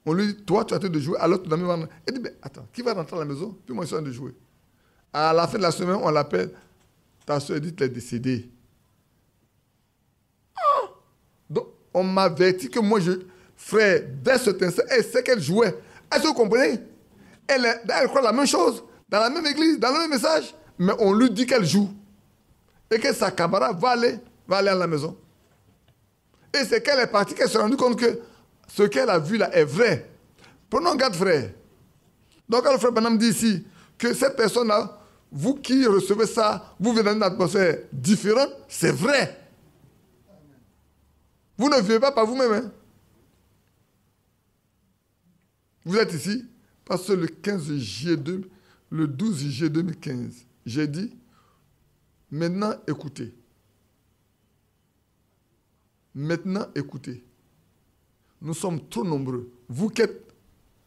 On lui dit, toi, tu es en train de jouer, alors tu dois me vendre. Il dit, mais attends, qui va rentrer à la maison? Puis moi, je suis en train de jouer. À la fin de la semaine, on l'appelle, ta soeur dit, tu es décédée. Ah! Donc, on m'a averti que moi, frère, dès cet instant, elle sait qu'elle jouait. Est-ce que vous comprenez? Elle croit la même chose, dans la même église, dans le même message, mais on lui dit qu'elle joue. Et que sa camarade va aller à la maison. Et c'est qu'elle est partie qu'elle s'est rendue compte que ce qu'elle a vu là est vrai. Prenons garde, frère. Donc, quand le frère Branham dit ici que cette personne-là, vous qui recevez ça, vous venez dans une atmosphère différente, c'est vrai. Vous ne vivez pas par vous-même. Hein? Vous êtes ici parce que le 12 juillet 2015, j'ai dit, maintenant écoutez. Maintenant écoutez. Nous sommes trop nombreux. Vous qui êtes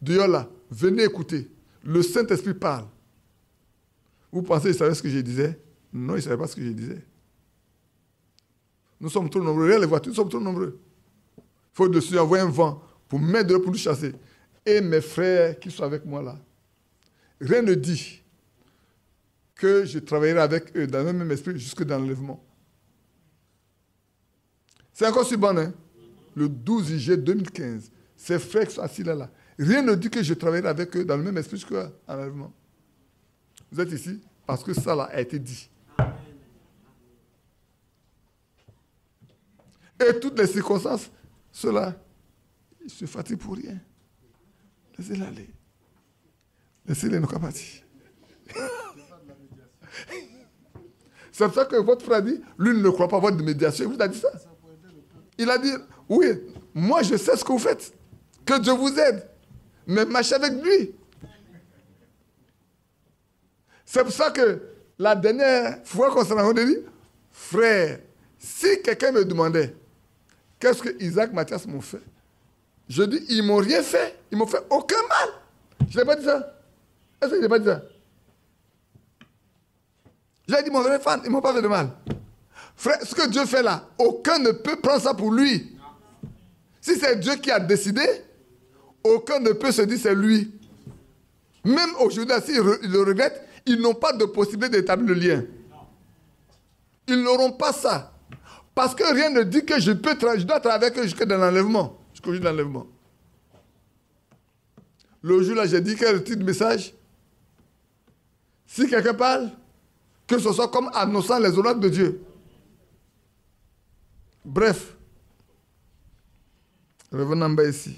dehors là, venez écouter. Le Saint-Esprit parle. Vous pensez qu'il savait ce que je disais? Non, il ne savait pas ce que je disais. Nous sommes trop nombreux. Regardez les voitures, nous sommes trop nombreux. Il faut dessus envoyer un vent pour mettre dehors pour nous chasser. Et mes frères qui sont avec moi là, rien ne dit que je travaillerai avec eux dans le même esprit jusque dans l'enlèvement. C'est encore si bon, hein? Le 12 juillet 2015, ces frères qui sont assis là, rien ne dit que je travaillerai avec eux dans le même esprit jusqu'à l'enlèvement. Vous êtes ici parce que ça là a été dit. Et toutes les circonstances, ceux-là, ils se fatiguent pour rien. Laissez-les aller. Laissez-les nous partir. C'est pour ça que votre frère dit, lui ne croit pas avoir de médiation. Il vous a dit ça. Il a dit, oui, moi je sais ce que vous faites. Que Dieu vous aide. Mais marchez avec lui. C'est pour ça que la dernière fois qu'on s'est rencontrés, dit, frère, si quelqu'un me demandait, qu'est-ce que Isaac Mathias m'ont fait? Je dis, ils ne m'ont rien fait. Ils ne m'ont fait aucun mal. Je n'ai pas dit ça. Est-ce que je n'ai pas dit ça? J'ai dit, mon vrai fan, ils ne m'ont pas fait de mal. Frère, ce que Dieu fait là, aucun ne peut prendre ça pour lui. Si c'est Dieu qui a décidé, aucun ne peut se dire c'est lui. Même aujourd'hui, s'ils le regrettent, ils n'ont pas de possibilité d'établir le lien. Ils n'auront pas ça. Parce que rien ne dit que je dois travailler avec eux jusqu'à l'enlèvement. Jusqu'au jour de l'enlèvement. Le jour là, j'ai dit quel est le titre du message? Si quelqu'un parle, que ce soit comme annonçant les oracles de Dieu. Bref. Revenons en bas ici.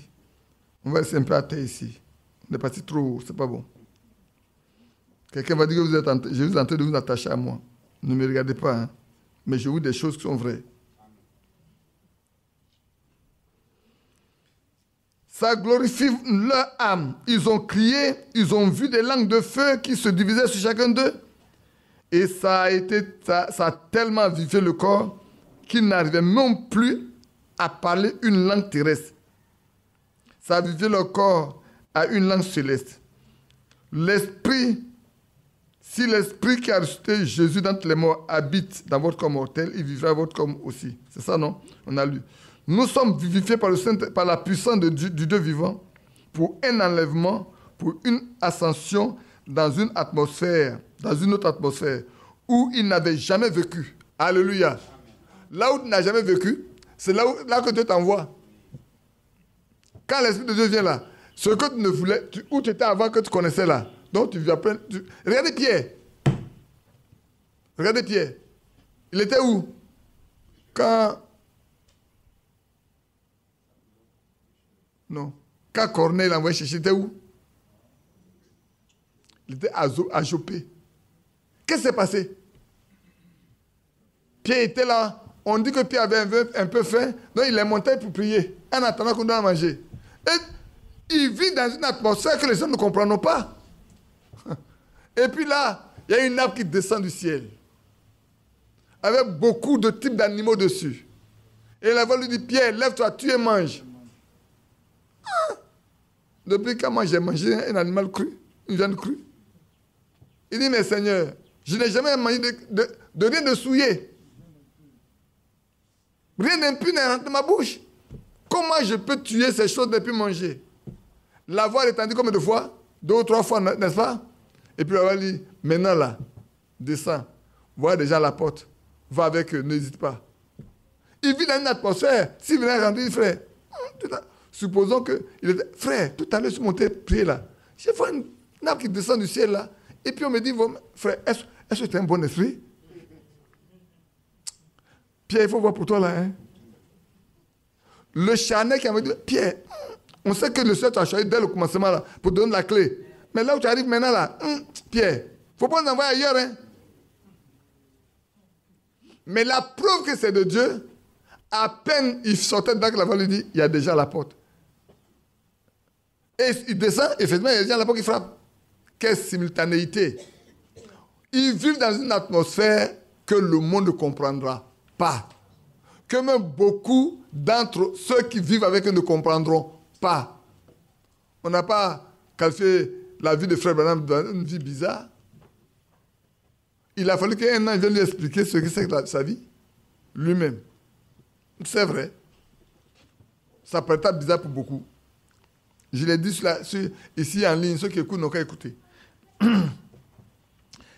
On va rester un peu à terre ici. On est parti trop haut, c'est pas bon. Quelqu'un va dire que je vous en train de vous attacher à moi. Ne me regardez pas, hein. Mais je vous dis des choses qui sont vraies. Ça glorifie leur âme. Ils ont crié, ils ont vu des langues de feu qui se divisaient sur chacun d'eux. Et ça a tellement vivifié le corps qu'ils n'arrivaient même plus à parler une langue terrestre. Ça a vivifié leur corps à une langue céleste. L'esprit, si l'esprit qui a ressuscité Jésus d'entre les morts habite dans votre corps mortel, il vivra dans votre corps aussi. C'est ça, non? On a lu. Nous sommes vivifiés par la puissance du Dieu vivant pour un enlèvement, pour une ascension dans une autre atmosphère où il n'avait jamais vécu. Alléluia. Amen. Là où tu n'as jamais vécu, c'est là que Dieu t'envoie. Quand l'Esprit de Dieu vient là, ce que tu ne voulais, où tu étais avant que tu connaissais là, donc tu viens plein. Regardez Pierre. Regardez Pierre. Il était où? Quand Corneille l'a envoyé chercher, il était où? Il était à Jopé. Qu'est-ce qui s'est passé? Pierre était là. On dit que Pierre avait un peu faim, donc il est monté pour prier, en attendant qu'on doit manger. Et il vit dans une atmosphère que les gens ne comprennent pas. Et puis là, il y a une nappe qui descend du ciel, avec beaucoup de types d'animaux dessus. Et la voix lui dit, Pierre, lève-toi, tu et mange. Depuis quand moi j'ai mangé un animal cru, une viande crue? Il dit, mais Seigneur, je n'ai jamais mangé de rien de souillé. Rien d'impur n'est rentré dans ma bouche. Comment je peux tuer ces choses et puis manger? L'avoir étendu combien de fois? 2 ou 3 fois, n'est-ce pas? Et puis on va dire, maintenant là, descends. Vois déjà la porte. Va avec eux, n'hésite pas. Il vit dans une atmosphère. S'il venait rentrer, frère, supposons que il était, frère, tout à l'heure, je suis monté prier là. J'ai vu une nappe qui descend du ciel là. Et puis on me dit, frère, est-ce que tu as un bon esprit? Pierre, il faut voir pour toi là. Hein? Le charnel qui m'a dit, Pierre, on sait que le Seigneur t'a choisi dès le commencement là, pour te donner la clé. Mais là où tu arrives maintenant là, Pierre, il ne faut pas nous envoyer ailleurs. Hein? Mais la preuve que c'est de Dieu, à peine il sortait dedans que la voix lui dit, il y a déjà la porte. Et il descend, effectivement, il y a déjà la porte qui frappe. Quelle simultanéité. Ils vivent dans une atmosphère que le monde ne comprendra pas. Que même beaucoup d'entre ceux qui vivent avec eux ne comprendront pas. On n'a pas qualifié la vie de Frère Branham d'une vie bizarre. Il a fallu qu'un an vienne lui expliquer ce que c'est que sa vie, lui-même. C'est vrai. Ça peut être bizarre pour beaucoup. Je l'ai dit ici en ligne, ceux qui écoutent n'ont qu'à écouter.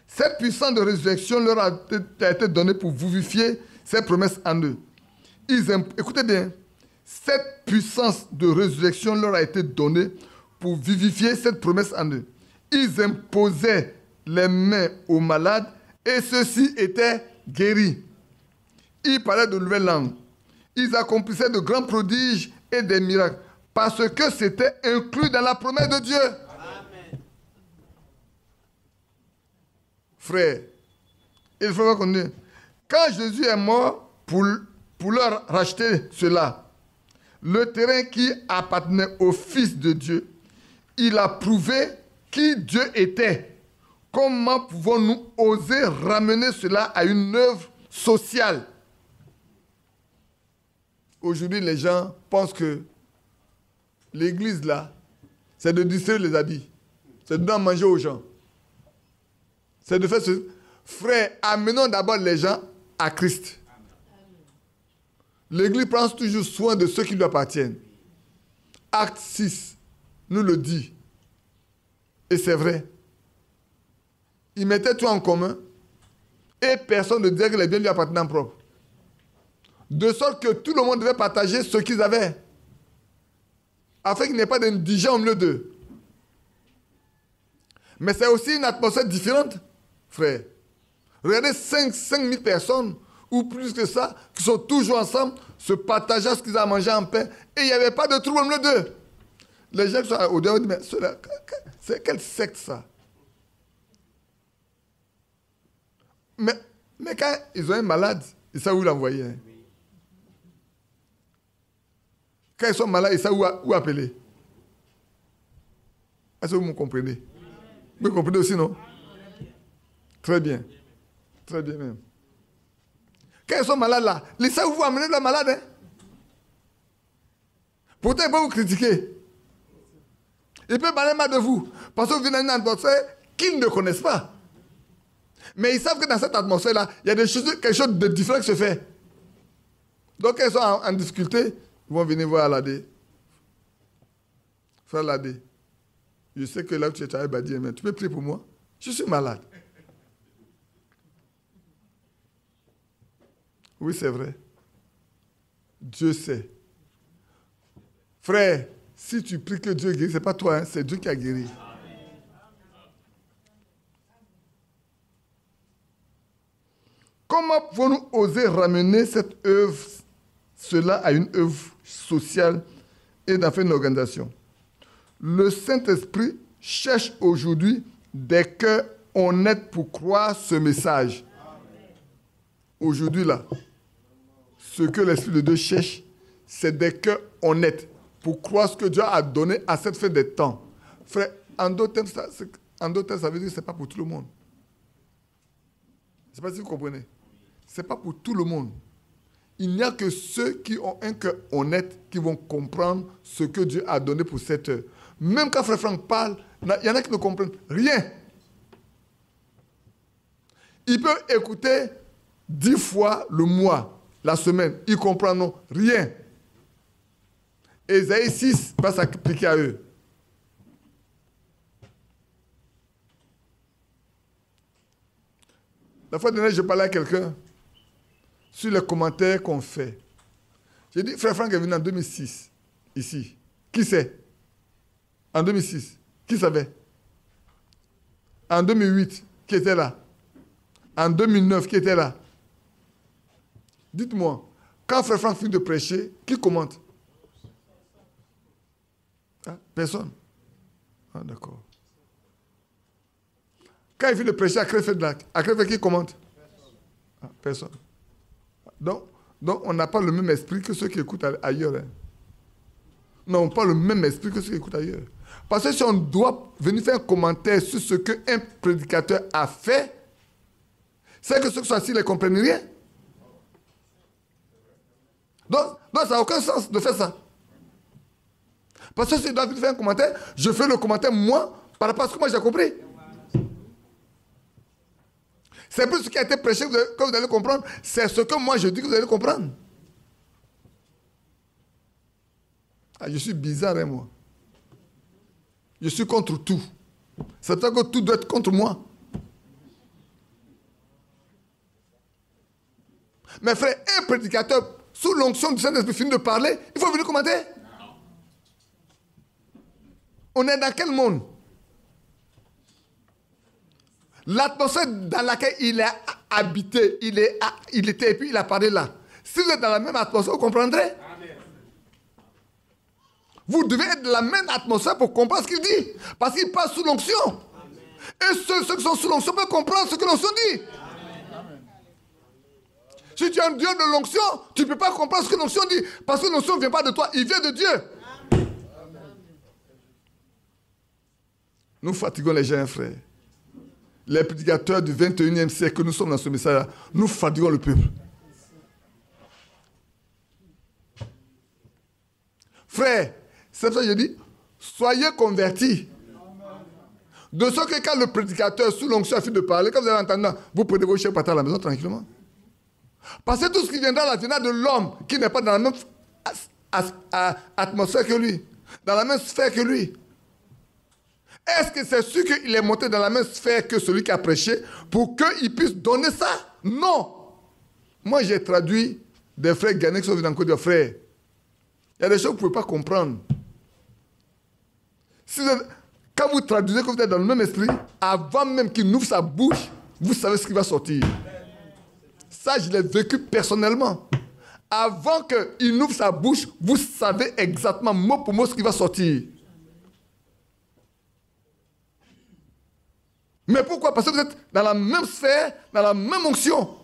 Cette puissance de résurrection leur a été donnée pour vivifier ces promesses en eux. Écoutez bien, cette puissance de résurrection leur a été donnée pour vivifier cette promesse en eux. Ils imposaient les mains aux malades et ceux-ci étaient guéris. Ils parlaient de nouvelles langues. Ils accomplissaient de grands prodiges et des miracles parce que c'était inclus dans la promesse de Dieu. Amen. Frère, il faut qu'on dise, quand Jésus est mort pour leur racheter cela, le terrain qui appartenait au Fils de Dieu, il a prouvé qui Dieu était. Comment pouvons-nous oser ramener cela à une œuvre sociale? Aujourd'hui, les gens pensent que l'église, là, c'est de distribuer les habits. C'est de donner à manger aux gens. C'est de faire ce... Frère, amenons d'abord les gens à Christ. L'église prend toujours soin de ceux qui lui appartiennent. Acte 6 nous le dit. Et c'est vrai. Ils mettaient tout en commun et personne ne disait que les biens lui appartenaient en propre. De sorte que tout le monde devait partager ce qu'ils avaient. Afin qu'il n'y ait pas d'indigents au milieu d'eux. Mais c'est aussi une atmosphère différente, frère. Regardez 5 000 personnes, ou plus que ça, qui sont toujours ensemble, se partageant ce qu'ils ont mangé en paix, et il n'y avait pas de trouble au milieu d'eux. Les gens qui sont au dehors disent, mais c'est quelle secte ça? Mais quand ils ont un malade, ils savent où l'envoyer. Hein. Quand ils sont malades, ils savent où appeler. Est-ce que vous me comprenez? Vous me comprenez aussi, non? Très bien. Très bien même. Quand ils sont malades là, ils savent où vous amener le malade. Hein? Pourtant, ils peuvent vous critiquer. Ils peuvent parler mal de vous. Parce que vous venez dans une atmosphère qu'ils ne connaissent pas. Mais ils savent que dans cette atmosphère-là, il y a quelque chose de différent qui se fait. Donc, quand ils sont en difficulté, ils vont venir voir Ladé. Frère Ladé, je sais que là où tu es, tu as Badi, mais tu peux prier pour moi? Je suis malade. Oui, c'est vrai. Dieu sait. Frère, si tu pries que Dieu guérit, ce n'est pas toi, hein, c'est Dieu qui a guéri. Comment pouvons-nous oser ramener cette œuvre, cela à une œuvre sociale et d'en faire une organisation? Le Saint-Esprit cherche aujourd'hui des cœurs honnêtes pour croire ce message. Aujourd'hui, là, ce que l'Esprit de Dieu cherche, c'est des cœurs honnêtes pour croire ce que Dieu a donné à cette fin des temps. Frère, en d'autres termes, ça veut dire que ce n'est pas pour tout le monde. Je ne sais pas si vous comprenez. Ce n'est pas pour tout le monde. Il n'y a que ceux qui ont un cœur honnête qui vont comprendre ce que Dieu a donné pour cette heure. Même quand Frère Franck parle, il y en a qui ne comprennent rien. Il peut écouter 10 fois le mois, la semaine. Ils ne comprennent rien. Ésaïe 6 va s'appliquer à eux. La fois dernière, je parlais à quelqu'un sur les commentaires qu'on fait. J'ai dit, frère Franck est venu en 2006, ici. Qui c'est? En 2006. Qui savait? En 2008, qui était là? En 2009, qui était là? Dites-moi, quand frère Franck finit de prêcher, qui commente? Ah, personne. Ah, d'accord. Quand il finit de prêcher à Krefeld, qui commente? Ah, personne. Donc, on n'a pas le même esprit que ceux qui écoutent ailleurs. Hein. Non, on n'a pas le même esprit que ceux qui écoutent ailleurs. Parce que si on doit venir faire un commentaire sur ce qu'un prédicateur a fait, c'est que ceux qui sont assis ne comprennent rien. Donc ça n'a aucun sens de faire ça. Parce que si je dois faire un commentaire, je fais le commentaire moi, par rapport à ce que moi j'ai compris. C'est plus ce qui a été prêché que vous allez comprendre, c'est ce que moi je dis que vous allez comprendre. Ah, je suis bizarre, hein, moi. Je suis contre tout. C'est pour ça que tout doit être contre moi. Mais frère, un prédicateur, sous l'onction du Saint-Esprit, finit de parler, il faut venir commenter. On est dans quel monde? L'atmosphère dans laquelle il a habité, il était et puis il a parlé là. Si vous êtes dans la même atmosphère, vous comprendrez. Vous devez être dans la même atmosphère pour comprendre ce qu'il dit. Parce qu'il passe sous l'onction. Et ceux qui sont sous l'onction peuvent comprendre ce que l'onction dit. Amen. Si tu es un Dieu de l'onction, tu ne peux pas comprendre ce que l'onction dit. Parce que l'onction ne vient pas de toi, il vient de Dieu. Amen. Nous fatiguons les gens, frère. Les prédicateurs du 21e siècle que nous sommes dans ce message-là, nous fatiguons le peuple. Frère, c'est pour ça que je dis, soyez convertis. De ce que quand le prédicateur sous l'onction a fini de parler, quand vous avez entendu, vous prenez vos chefs partir à la maison tranquillement. Parce que tout ce qui viendra de l'homme qui n'est pas dans la même atmosphère que lui, dans la même sphère que lui. Est-ce que c'est sûr qu'il est monté dans la même sphère que celui qui a prêché pour qu'il puisse donner ça? Non. Moi, j'ai traduit des frères ghanéens qui sont venus en Côte d'Ivoire. Frères, il y a des choses que vous ne pouvez pas comprendre. Quand vous traduisez que vous êtes dans le même esprit, avant même qu'il ouvre sa bouche, vous savez ce qui va sortir. Ça, je l'ai vécu personnellement. Avant qu'il ouvre sa bouche, vous savez exactement mot pour mot ce qui va sortir. Mais pourquoi? Parce que vous êtes dans la même sphère, dans la même onction.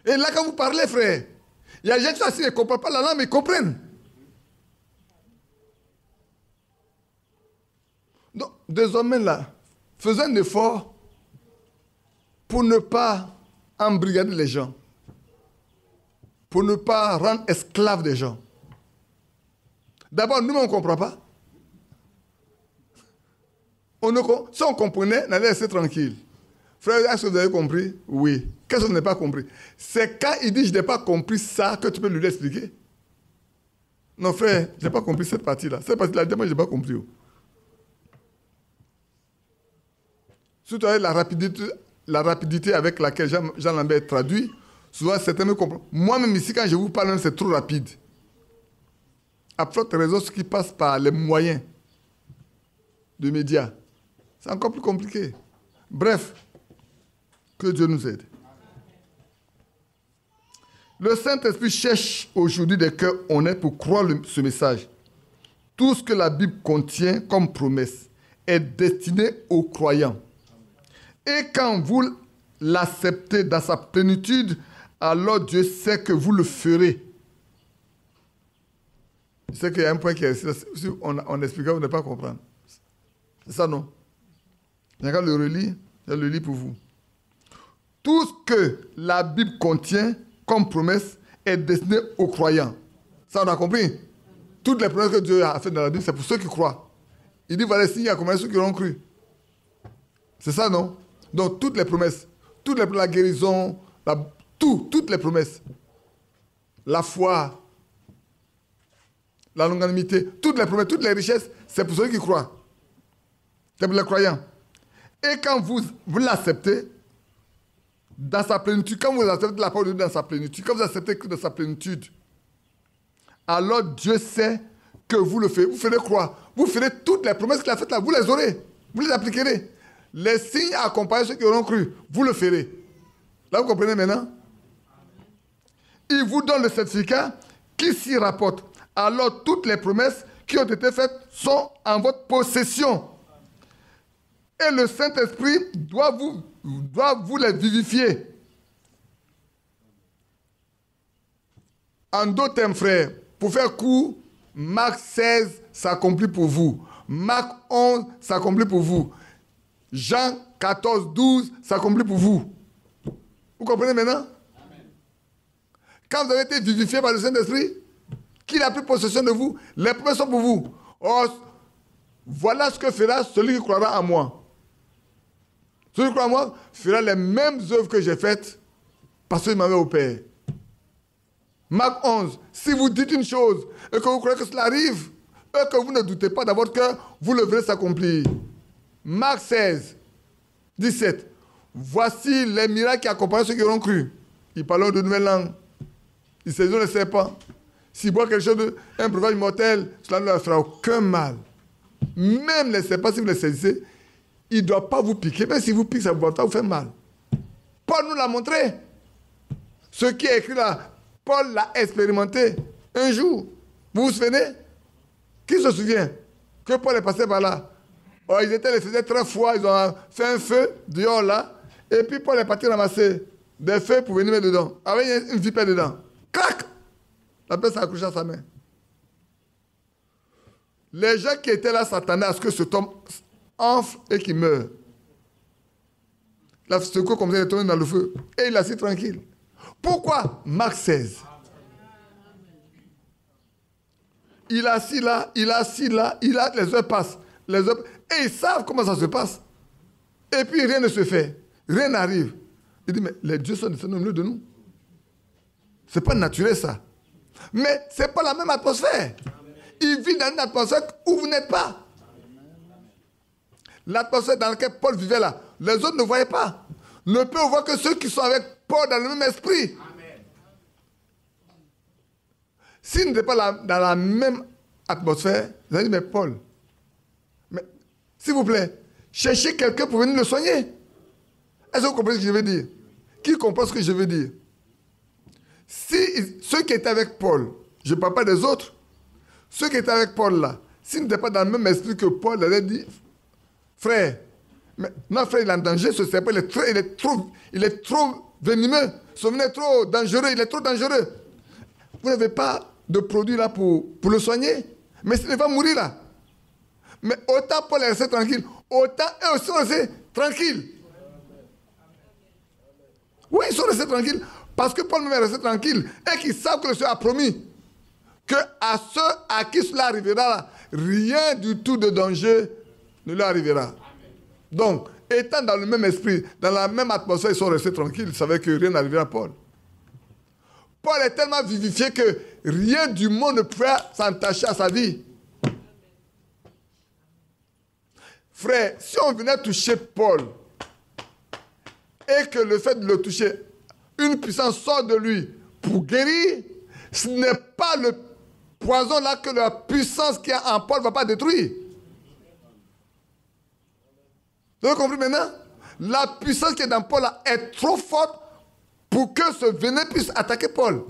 Et là, quand vous parlez, frère, il y a des gens qui sont assis, ils ne comprennent pas la langue, mais ils comprennent. Donc, désormais là, faisons un effort pour ne pas embrigader les gens, pour ne pas rendre esclaves des gens. D'abord, nous-mêmes, on ne comprend pas. Si on comprenait, on allait rester tranquille. Frère, est-ce que vous avez compris? Oui. Qu'est-ce que vous n'avez pas compris? C'est quand il dit je n'ai pas compris ça que tu peux lui expliquer. Non, frère, je n'ai pas compris cette partie-là. Cette partie-là, moi, je n'ai pas compris. Surtout avec la rapidité avec laquelle Jean Lambert traduit, souvent certains me comprennent. Moi-même ici, quand je vous parle, c'est trop rapide. À forte raison, ce qui passe par les moyens de médias, c'est encore plus compliqué. Bref, que Dieu nous aide. Le Saint-Esprit cherche aujourd'hui des cœurs honnêtes pour croire ce message. Tout ce que la Bible contient comme promesse est destiné aux croyants. Et quand vous l'acceptez dans sa plénitude, alors Dieu sait que vous le ferez. Je sais qu'il y a un point qui est ici. Si on explique, vous ne pas comprendre. C'est ça, non? Je le lis pour vous. Tout ce que la Bible contient comme promesse est destiné aux croyants. Ça, on a compris? Toutes les promesses que Dieu a faites dans la Bible, c'est pour ceux qui croient. Il dit, voilà, signes à combien ceux qui l'ont cru. C'est ça, non? Donc, toutes les promesses, la guérison, toutes les promesses, la foi, la longanimité, toutes les promesses, toutes les richesses, c'est pour ceux qui croient. C'est pour les croyants. Et quand vous l'acceptez, dans sa plénitude, quand vous acceptez la parole de Dieu dans sa plénitude, quand vous acceptez Christ dans sa plénitude, alors Dieu sait que vous le ferez. Vous ferez quoi? Vous ferez toutes les promesses qu'il a faites là. Vous les aurez. Vous les appliquerez. Les signes accompagnent ceux qui auront cru. Vous le ferez. Là, vous comprenez maintenant? Il vous donne le certificat qui s'y rapporte. Alors, toutes les promesses qui ont été faites sont en votre possession. Et le Saint-Esprit doit vous les vivifier. En d'autres termes, frères, pour faire court, Marc 16 s'accomplit pour vous. Marc 11 s'accomplit pour vous. Jean 14, 12 s'accomplit pour vous. Vous comprenez maintenant? Amen. Quand vous avez été vivifié par le Saint-Esprit, qu'il a pris possession de vous, les promesses sont pour vous. Or, voilà ce que fera celui qui croira en moi. Celui qui croit en moi fera les mêmes œuvres que j'ai faites parce qu'il m'avait au Père. Marc 11, si vous dites une chose et que vous croyez que cela arrive, et que vous ne doutez pas dans votre cœur, vous le verrez s'accomplir. Marc 16, 17, voici les miracles qui accompagnent ceux qui auront cru. Ils parlent de nouvelles langues. Ils saisissent les serpents. S'ils boivent quelque chose un breuvage mortel, cela ne leur fera aucun mal. Même les serpents, si vous les saisissez, ils ne doivent pas vous piquer. Même si vous piquez, ça ne va pas vous faire mal. Paul nous l'a montré. Ce qui est écrit là, Paul l'a expérimenté un jour. Vous vous souvenez? Qui se souvient que Paul est passé par là? Oh, ils faisaient très froid, ils ont fait un feu dehors là, et puis Paul est parti ramasser des feuilles pour venir mettre dedans. Avec une vipère dedans. Clac! La peste s'est accrochée à sa main. Les gens qui étaient là s'attendaient à ce que ce homme enfle et qu'il meure. La secours comme ça, il est tombé dans le feu. Et il est assis tranquille. Pourquoi? Marc 16. Il est assis là, les heures passent. Et ils savent comment ça se passe. Et puis rien ne se fait. Rien n'arrive. Il dit, mais les dieux sont descendus au milieu de nous. Ce n'est pas naturel ça. Mais ce n'est pas la même atmosphère. Il vit dans une atmosphère où vous n'êtes pas. L'atmosphère dans laquelle Paul vivait là, les autres ne voyaient pas. Ne peuvent voir que ceux qui sont avec Paul dans le même esprit. S'ils n'étaient pas dans la même atmosphère, vous allez dire, mais Paul, mais s'il vous plaît, cherchez quelqu'un pour venir le soigner. Est-ce que vous comprenez ce que je veux dire? Qui comprend ce que je veux dire? Si ceux qui étaient avec Paul, je ne parle pas des autres, ceux qui étaient avec Paul là, s'ils n'étaient pas dans le même esprit que Paul, il allait dire, frère, mais notre frère il est en danger, ce serpent il est trop venimeux, ce venin est trop dangereux, il est trop dangereux. Vous n'avez pas de produit là pour le soigner, mais s'il va mourir là. Mais autant Paul est resté tranquille, autant eux aussi sont restés tranquilles. Oui, ils sont restés tranquilles. Parce que Paul même est resté tranquille et qu'ils savent que le Seigneur a promis que à ceux à qui cela arrivera, là, rien du tout de danger ne leur arrivera. Donc, étant dans le même esprit, dans la même atmosphère, ils sont restés tranquilles. Ils savaient que rien n'arriverait à Paul. Paul est tellement vivifié que rien du monde ne pouvait s'entacher à sa vie. Frère, si on venait toucher Paul et que le fait de le toucher, une puissance sort de lui pour guérir, ce n'est pas le poison là que la puissance qui est en Paul ne va pas détruire. Vous avez compris maintenant? La puissance qui est dans Paul là est trop forte pour que ce venin puisse attaquer Paul.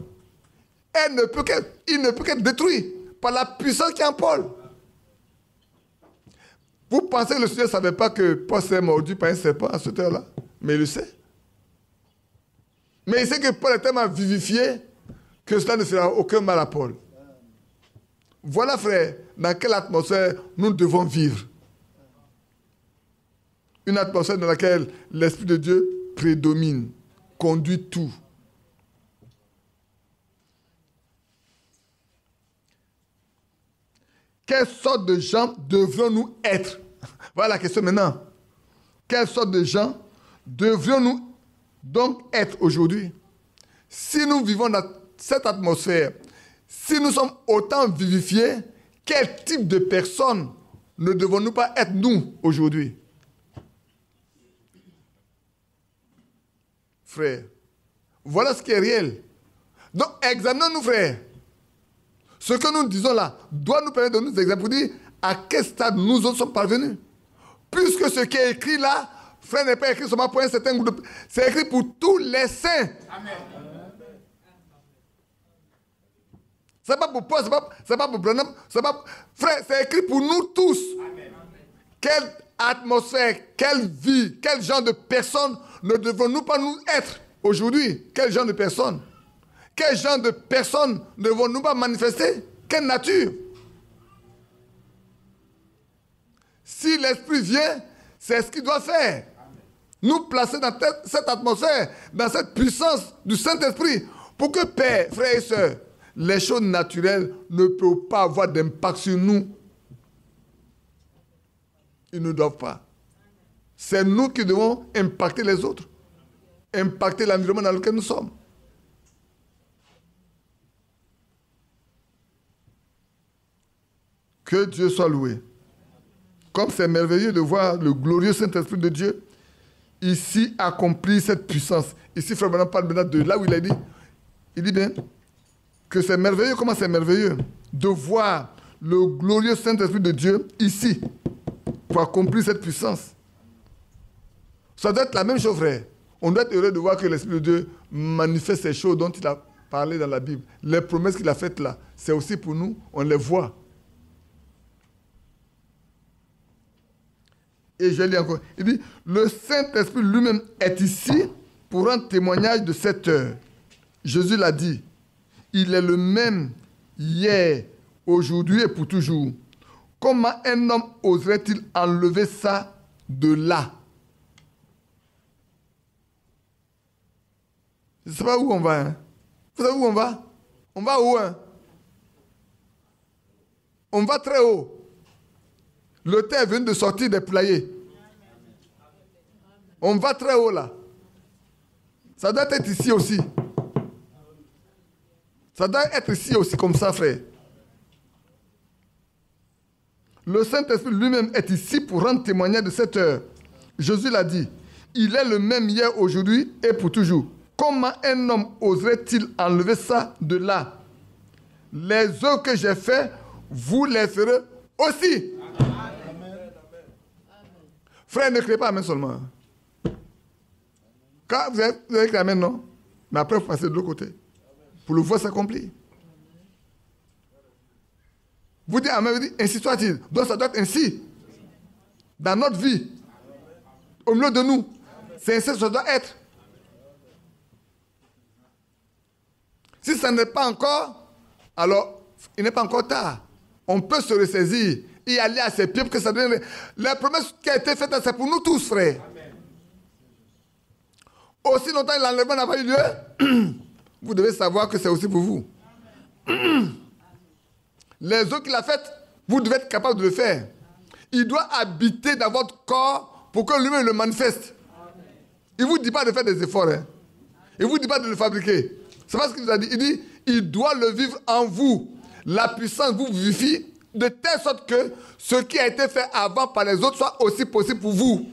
Il ne peut qu'être détruit par la puissance qui est en Paul. Vous pensez que le Seigneur ne savait pas que Paul serait mordu par un serpent à cette heure-là? Mais il le sait. Mais il sait que Paul est tellement vivifié que cela ne fera aucun mal à Paul. Voilà, frère, dans quelle atmosphère nous devons vivre. Une atmosphère dans laquelle l'Esprit de Dieu prédomine, conduit tout. Quelle sorte de gens devrions-nous être? Voilà la question maintenant. Quelle sorte de gens devrions-nous donc être aujourd'hui? Si nous vivons dans cette atmosphère, si nous sommes autant vivifiés, quel type de personnes ne devons-nous pas être nous aujourd'hui? frère. Voilà ce qui est réel. Donc, examinons-nous, frère. Ce que nous disons là doit nous permettre de nous examiner pour dire à quel stade nous autres sommes parvenus. Puisque ce qui est écrit là, frère, n'est pas écrit seulement pour un certain groupe de... C'est écrit pour tous les saints. Amen. Ce n'est pas pour Paul, ce n'est pas pour Branham, frère, c'est écrit pour nous tous. Amen. Quelle atmosphère, quelle vie, quel genre de personnes ne devons-nous pas nous être aujourd'hui? Quel genre de personnes? Quel genre de personnes ne devons-nous pas manifester? Quelle nature? Si l'Esprit vient, c'est ce qu'il doit faire. Nous placer dans cette atmosphère, dans cette puissance du Saint-Esprit, pour que, père, frères et sœurs, les choses naturelles ne peuvent pas avoir d'impact sur nous. Ils ne doivent pas. C'est nous qui devons impacter les autres, impacter l'environnement dans lequel nous sommes. Que Dieu soit loué. Comme c'est merveilleux de voir le glorieux Saint-Esprit de Dieu ici accomplir cette puissance. Ici, Frère Branham parle maintenant de là où il dit bien que c'est merveilleux. Comment c'est merveilleux de voir le glorieux Saint-Esprit de Dieu ici pour accomplir cette puissance. Ça doit être la même chose, frère. On doit être heureux de voir que l'Esprit de Dieu manifeste ces choses dont il a parlé dans la Bible. Les promesses qu'il a faites là, c'est aussi pour nous, on les voit. Et je lis encore. Il dit, le Saint-Esprit lui-même est ici pour rendre témoignage de cette heure. Jésus l'a dit. Il est le même hier, aujourd'hui et pour toujours. Comment un homme oserait-il enlever ça de là? Je ne sais pas où on va. Hein? Vous savez où on va? On va où? Hein? On va très haut. Le thé vient de sortir des poulaillers. On va très haut là. Ça doit être ici aussi. Ça doit être ici aussi comme ça, frère. Le Saint-Esprit lui-même est ici pour rendre témoignage de cette heure. Jésus l'a dit. Il est le même hier, aujourd'hui et pour toujours. Comment un homme oserait-il enlever ça de là? Les œuvres que j'ai faites, vous les ferez aussi. Amen. Frère, ne criez pas amen seulement. Quand vous avez crié amen, non? Mais après, vous passez de l'autre côté. Pour le voir s'accomplir. Vous dites amen, vous dites ainsi soit-il. Donc ça doit être ainsi. Dans notre vie. Au milieu de nous. C'est ainsi que ça doit être. Si ça n'est pas encore, alors il n'est pas encore tard. On peut se ressaisir et aller à ses pieds pour que ça devienne... La promesse qui a été faite, c'est pour nous tous, frères. Amen. Aussi longtemps que l'enlèvement n'a pas eu lieu, vous devez savoir que c'est aussi pour vous. Amen. Les autres qu'il a faites, vous devez être capable de le faire. Il doit habiter dans votre corps pour que lui-même le manifeste. Amen. Il ne vous dit pas de faire des efforts. Hein. Il ne vous dit pas de le fabriquer. C'est pas ce qu'il nous a dit. Il dit, il doit le vivre en vous. La puissance vous vivifie de telle sorte que ce qui a été fait avant par les autres soit aussi possible pour vous.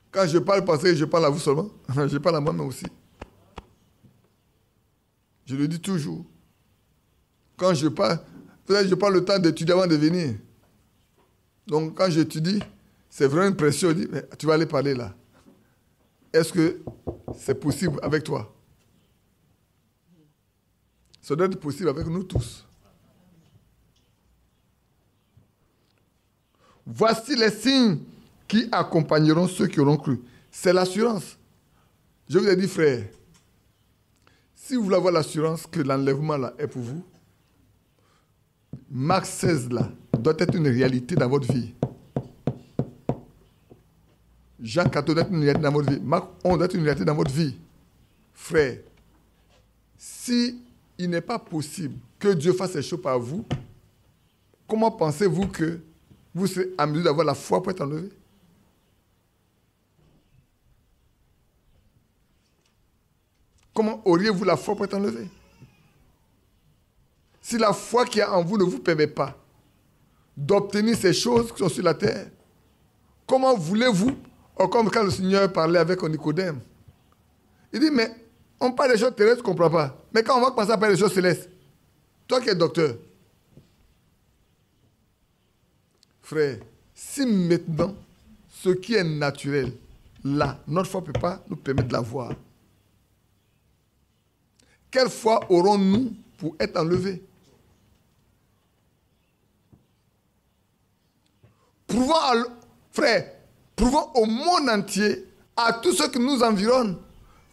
Quand je parle passé, je parle à vous seulement. Je parle à moi-même aussi. Je le dis toujours. Quand je parle, peut-être je prends le temps d'étudier avant de venir. Donc quand j'étudie, c'est vraiment une pression. Je dis, mais tu vas aller parler là. Est-ce que c'est possible avec toi? Ça doit être possible avec nous tous. Voici les signes qui accompagneront ceux qui auront cru. C'est l'assurance. Je vous ai dit, frère, si vous voulez avoir l'assurance que l'enlèvement là est pour vous, Marc 16 là doit être une réalité dans votre vie. Jean 14 doit être une réalité dans votre vie. Marc 11 doit être une réalité dans votre vie. Frère, si il n'est pas possible que Dieu fasse ces choses par vous, comment pensez-vous que vous serez à mesure d'avoir la foi pour être enlevé? Comment auriez-vous la foi pour être enlevé? Si la foi qui est en vous ne vous permet pas d'obtenir ces choses qui sont sur la terre, comment voulez-vous, comme quand le Seigneur parlait avec Nicodème, il dit, mais on parle des choses terrestres, tu ne comprends pas. Mais quand on va commencer à parler des choses célestes, toi qui es docteur, frère, si maintenant, ce qui est naturel, là, notre foi ne peut pas nous permettre de la voir, quelle foi aurons-nous pour être enlevés? Frère, prouvons au monde entier, à tous ceux qui nous environnent,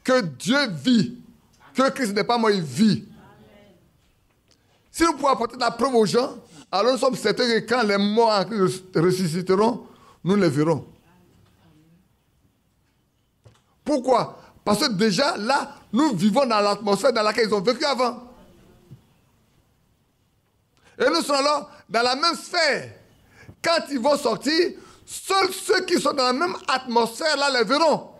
que Dieu vit, que Christ n'est pas mort, il vit. Si nous pouvons apporter la preuve aux gens, alors nous sommes certains que quand les morts en Christ ressusciteront, nous les verrons. Pourquoi? Parce que déjà, là, nous vivons dans l'atmosphère dans laquelle ils ont vécu avant. Et nous sommes là dans la même sphère. Quand ils vont sortir, seuls ceux qui sont dans la même atmosphère, là, les verront.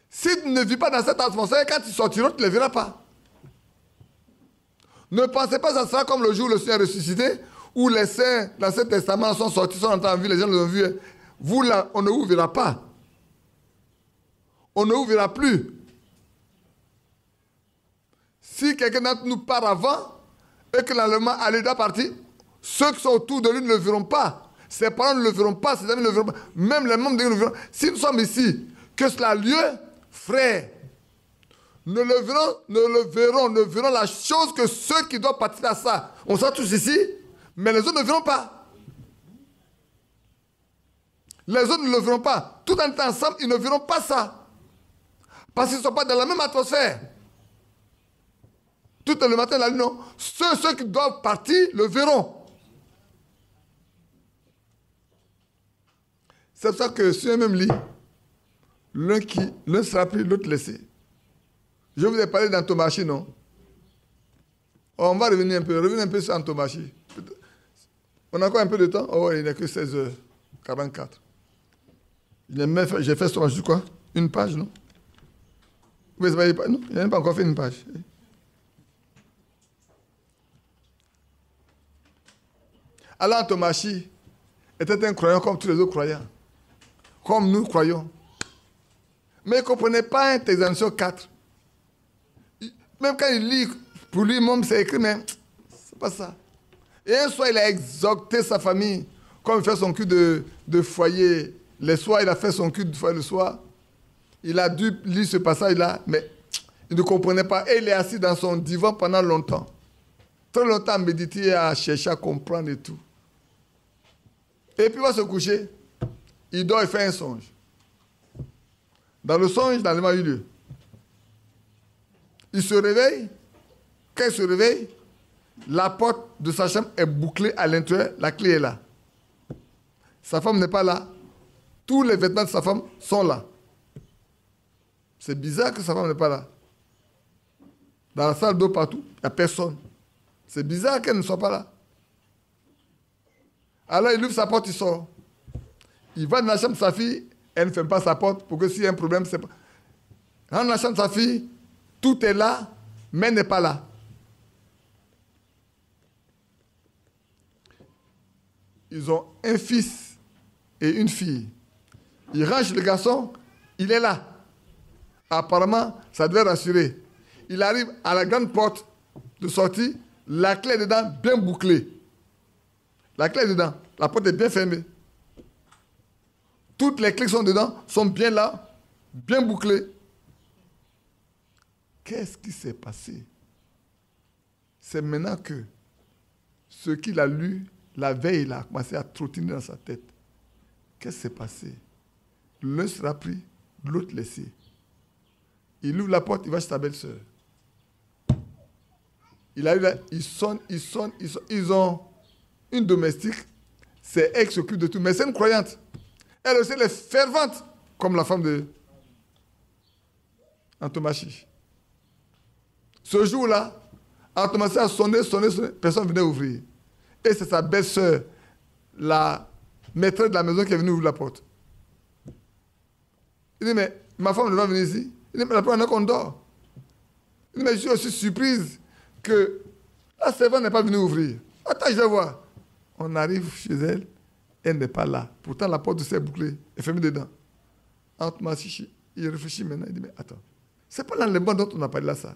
Si tu ne vis pas dans cette atmosphère, quand ils sortiront, tu ne les verras pas. Ne pensez pas que ça sera comme le jour où le Seigneur est ressuscité, où les saints, dans l'Ancien Testament, sont sortis, sont entrés en vie, les gens les ont vus. Vous, là, on ne vous verra pas. On ne vous verra plus. Si quelqu'un d'entre nous part avant, et que l'enlèvement allait doit partir, ceux qui sont autour de lui ne le verront pas. Ses parents ne le verront pas, ses amis ne le verront pas. Même les membres de lui ne le verront pas. Si nous sommes ici, que cela a lieu, frère, ne verront la chose que ceux qui doivent participer à ça. On sera tous ici, mais les autres ne verront pas. Les autres ne le verront pas. Tout en étant ensemble, ils ne verront pas ça. Parce qu'ils ne sont pas dans la même atmosphère. Tout le matin, la lune, non. Ceux qui doivent partir le verront. C'est pour ça que sur un même lit, l'un sera pris, l'autre laissé. Je vous ai parlé d'Antomachie, non? On va revenir un peu sur Antomachie. On a encore un peu de temps? Oh, il n'est que 16h44. J'ai fait sur quoi? Une page, non? Vous ne voyez pas? Non, il n'a pas encore fait une page. Alors Antomachie était un croyant comme tous les autres croyants. Comme nous croyons. Mais il ne comprenait pas un Thessaloniciens 4. Même quand il lit, pour lui-même, c'est écrit, mais c'est pas ça. Et un soir, il a exhorté sa famille, comme il fait son culte de foyer. Les soirs, il a fait son culte de foyer le soir. Il a dû lire ce passage-là, mais il ne comprenait pas. Et il est assis dans son divan pendant longtemps. Très longtemps à méditer, à chercher à comprendre et tout. Et puis il va se coucher. Il dort et fait un songe. Dans le songe, l'enlèvement a eu lieu. Il se réveille. Quand il se réveille, la porte de sa chambre est bouclée à l'intérieur. La clé est là. Sa femme n'est pas là. Tous les vêtements de sa femme sont là. C'est bizarre que sa femme n'est pas là. Dans la salle d'eau partout, il n'y a personne. C'est bizarre qu'elle ne soit pas là. Alors il ouvre sa porte, il sort. Il va dans la chambre de sa fille, elle ne ferme pas sa porte pour que s'il y a un problème, c'est pas. Dans la chambre de sa fille, tout est là, mais elle n'est pas là. Ils ont un fils et une fille. Il range le garçon, il est là. Apparemment, ça devait rassurer. Il arrive à la grande porte de sortie, la clé est dedans, bien bouclée. La clé est dedans, la porte est bien fermée. Toutes les clés qui sont dedans sont bien là, bien bouclées. Qu'est-ce qui s'est passé? C'est maintenant que ce qu'il a lu la veille, il a commencé à trottiner dans sa tête. Qu'est-ce qui s'est passé? L'un sera pris, l'autre laissé. Il ouvre la porte, il va chez sa belle-sœur. Il arrive là, il sonne. Ils ont une domestique, c'est elle qui s'occupe de tout, mais c'est une croyante. Elle aussi, elle est fervente, comme la femme de Antomachie. Ce jour-là, Antomachie a sonné, personne ne venait ouvrir. Et c'est sa belle-sœur, la maîtresse de la maison, qui est venue ouvrir la porte. Il dit, mais ma femme ne va venir ici. Il dit, mais la première qu'on dort. Il dit, mais je suis aussi surprise que La servante n'est pas venue ouvrir. Attends, je vais voir. On arrive chez elle, elle n'est pas là. Pourtant, la porte s'est bouclée, elle est fermée dedans. Il réfléchit maintenant, il dit, mais attends, c'est pas l'enlèvement dont on a parlé là, ça.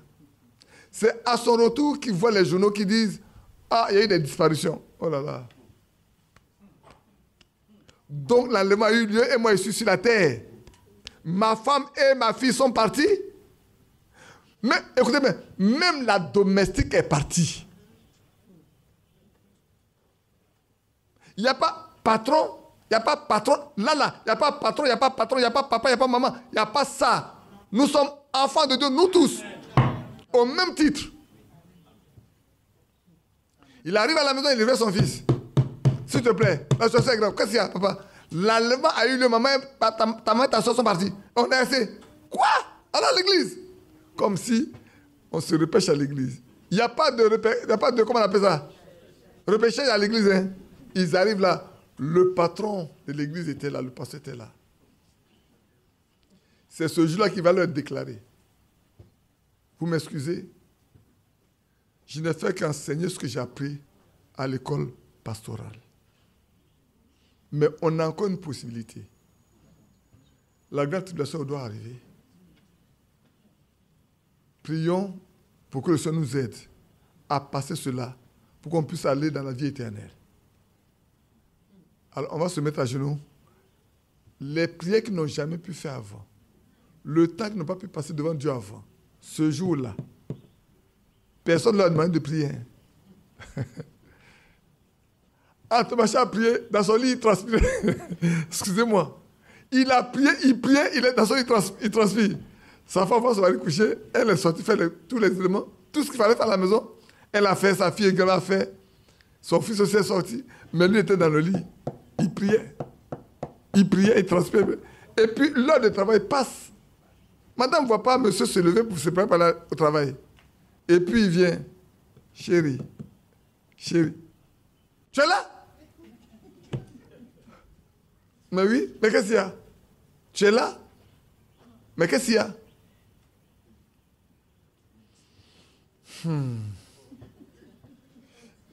C'est à son retour qu'il voit les journaux qui disent, ah, il y a eu des disparitions. Oh là là. Donc l'enlèvement a eu lieu et moi je suis sur la terre. Ma femme et ma fille sont parties. Mais écoutez bien, même la domestique est partie. Il n'y a pas patron, il n'y a pas patron, là, il n'y a pas patron, il n'y a pas patron, il n'y a pas papa, il n'y a pas maman, il n'y a pas ça. Nous sommes enfants de Dieu, nous tous, au même titre. Il arrive à la maison, il livre son fils. S'il te plaît, la situation est grave. Qu'est-ce qu'il y a, papa? L'enlèvement a eu lieu, maman, ta maman et ta soeur sont partis. On est resté. Quoi? Alors l'église? Comme si on se repêche à l'église. Il n'y a pas de, comment on appelle ça? Repêchage à l'église, hein? Ils arrivent là. Le patron de l'église était là, le pasteur était là. C'est ce jour-là qu'il va leur déclarer. Vous m'excusez? Je n'ai fait qu'enseigner ce que j'ai appris à l'école pastorale. Mais on a encore une possibilité. La grande tribulation doit arriver. Prions pour que le Seigneur nous aide à passer cela, pour qu'on puisse aller dans la vie éternelle. Alors, on va se mettre à genoux. Les prières qu'ils n'ont jamais pu faire avant, le temps qu'ils n'ont pas pu passer devant Dieu avant, ce jour-là, personne ne leur a demandé de prier. Antomacha a prié, dans son lit, il transpirait. Excusez-moi. Il a prié, il priait, il est dans son lit, il transpire. Sa femme va se aller coucher, elle est sortie faire tous les éléments, tout ce qu'il fallait faire à la maison. Elle a fait, sa fille également a fait. Son fils aussi est sorti, mais lui était dans le lit. Il priait. Il priait, il transpirait. Et puis l'heure de travail passe. Madame ne voit pas monsieur se lever pour se préparer au travail. Et puis il vient. Chérie, tu es là? Mais oui, mais qu'est-ce qu'il y a? Tu es là? Mais qu'est-ce qu'il y a?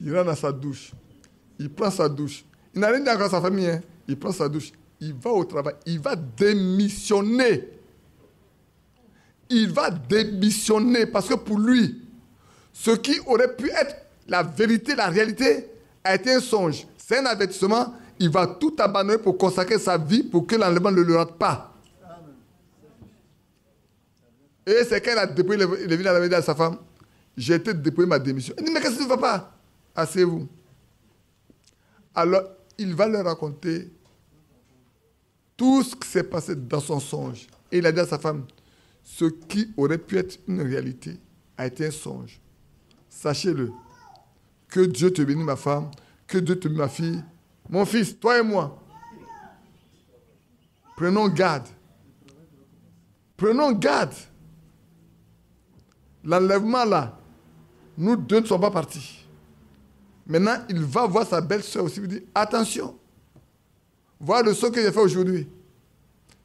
Il rentre dans sa douche. Il prend sa douche. Il n'a rien dit encore à sa famille. Hein. Il prend sa douche. Il va au travail. Il va démissionner. Il va démissionner parce que pour lui, ce qui aurait pu être la vérité, la réalité, a été un songe. C'est un avertissement. Il va tout abandonner pour consacrer sa vie pour que l'enlèvement ne le rate pas. Et c'est quand il a déployé les villes à la à sa femme, j'ai été déployer ma démission. Il dit, mais qu'est-ce que tu ne vas pas? Asseyez-vous. Alors, il va leur raconter tout ce qui s'est passé dans son songe. Et il a dit à sa femme, ce qui aurait pu être une réalité a été un songe. Sachez-le. Que Dieu te bénisse, ma femme. Que Dieu te bénisse, ma fille. Mon fils, toi et moi. Prenons garde. Prenons garde. L'enlèvement là, nous deux ne sommes pas partis. Maintenant, il va voir sa belle-sœur aussi. Il dit, attention. Voilà le saut que j'ai fait aujourd'hui.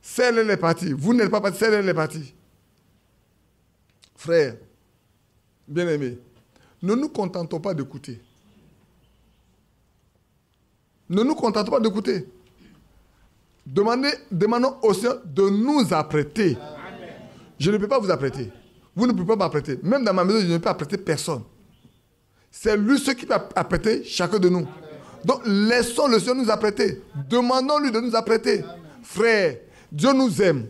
Celle, elle est partie. Vous n'êtes pas parti, celle, elle est partie. Frère, bien-aimé, ne nous contentons pas d'écouter. Ne nous contentons pas d'écouter. Demandons au Seigneur de nous apprêter. Amen. Je ne peux pas vous apprêter. Vous ne pouvez pas m'apprêter. Même dans ma maison, je ne peux apprêter personne. C'est lui ce qui peut apprêter chacun de nous. Amen. Donc, laissons le Seigneur nous apprêter. Demandons-lui de nous apprêter. Amen. Frère, Dieu nous aime.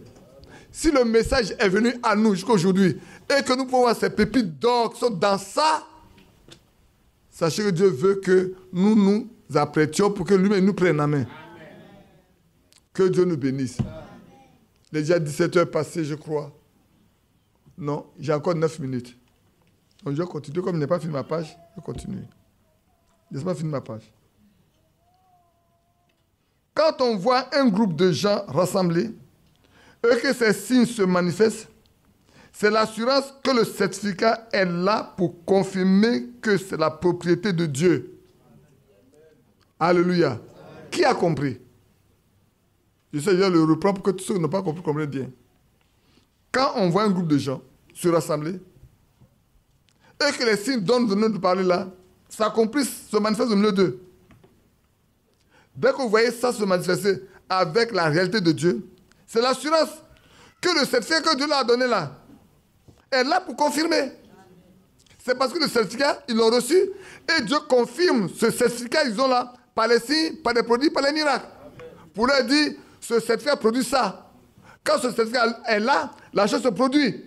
Si le message est venu à nous jusqu'à aujourd'hui et que nous pouvons voir ces pépites d'or qui sont dans ça, sachez que Dieu veut que nous nous apprêtions pour que lui-même nous prenne en main. Amen. Que Dieu nous bénisse. Amen. Il est déjà 17 heures passées, je crois. Non, j'ai encore 9 minutes. Donc je vais continuer. Comme je n'ai pas fini ma page, je vais continuer. Je n'ai pas fini ma page. Quand on voit un groupe de gens rassemblés et que ces signes se manifestent, c'est l'assurance que le certificat est là pour confirmer que c'est la propriété de Dieu. Alléluia. Qui a compris? Je sais, je le reprends pour que tous ceux qui n'ont pas compris comprennent bien. Quand on voit un groupe de gens se rassembler et que les signes dont nous venons de parler là s'accomplissent, se manifestent au milieu d'eux. Dès que vous voyez ça se manifester avec la réalité de Dieu, c'est l'assurance que le certificat que Dieu leur a donné là est là pour confirmer. C'est parce que le certificat, ils l'ont reçu et Dieu confirme ce certificat qu'ils ont là par les signes, par les produits, par les miracles. Pour leur dire, ce certificat produit ça. Quand ce certificat est là, la chose se produit.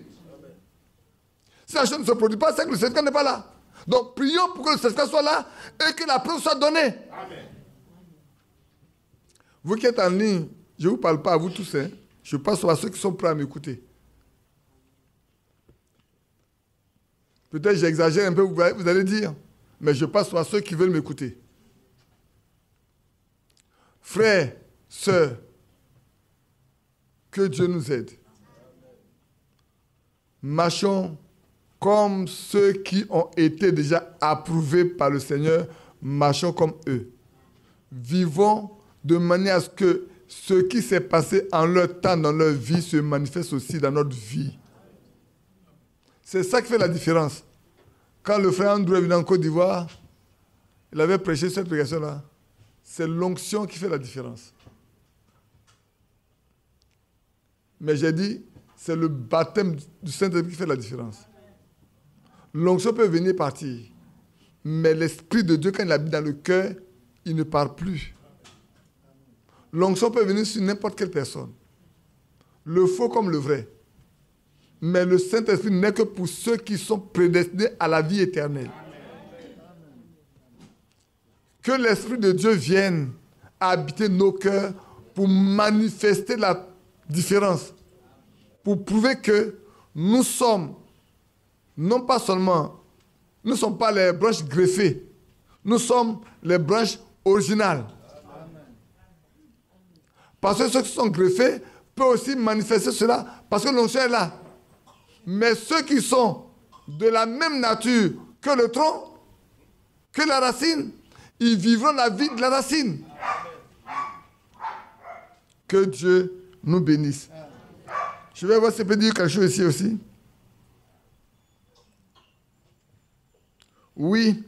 Si la chose ne se produit pas, c'est que le certificat n'est pas là. Donc prions pour que le certificat soit là et que la preuve soit donnée. Amen. Vous qui êtes en ligne, je ne vous parle pas à vous tous, hein. Je passe à ceux qui sont prêts à m'écouter. Peut-être j'exagère un peu, vous allez dire, mais je passe à ceux qui veulent m'écouter. Frères, sœurs, que Dieu nous aide. Marchons comme ceux qui ont été déjà approuvés par le Seigneur, marchons comme eux. Vivons de manière à ce que ce qui s'est passé en leur temps, dans leur vie, se manifeste aussi dans notre vie. C'est ça qui fait la différence. Quand le frère Andrew est venu en Côte d'Ivoire, il avait prêché cette prédication-là. C'est l'onction qui fait la différence. Mais j'ai dit, c'est le baptême du Saint-Esprit qui fait la différence. L'onction peut venir et partir. Mais l'Esprit de Dieu, quand il habite dans le cœur, il ne part plus. L'onction peut venir sur n'importe quelle personne. Le faux comme le vrai. Mais le Saint-Esprit n'est que pour ceux qui sont prédestinés à la vie éternelle. Que l'Esprit de Dieu vienne habiter nos cœurs pour manifester la différence. Pour prouver que nous sommes, non pas seulement, nous ne sommes pas les branches greffées, nous sommes les branches originales. Parce que ceux qui sont greffés peuvent aussi manifester cela parce que l'onction est là. Mais ceux qui sont de la même nature que le tronc, que la racine, ils vivront la vie de la racine. Que Dieu nous bénisse. Je vais voir si je peux dire quelque chose ici aussi. Oui,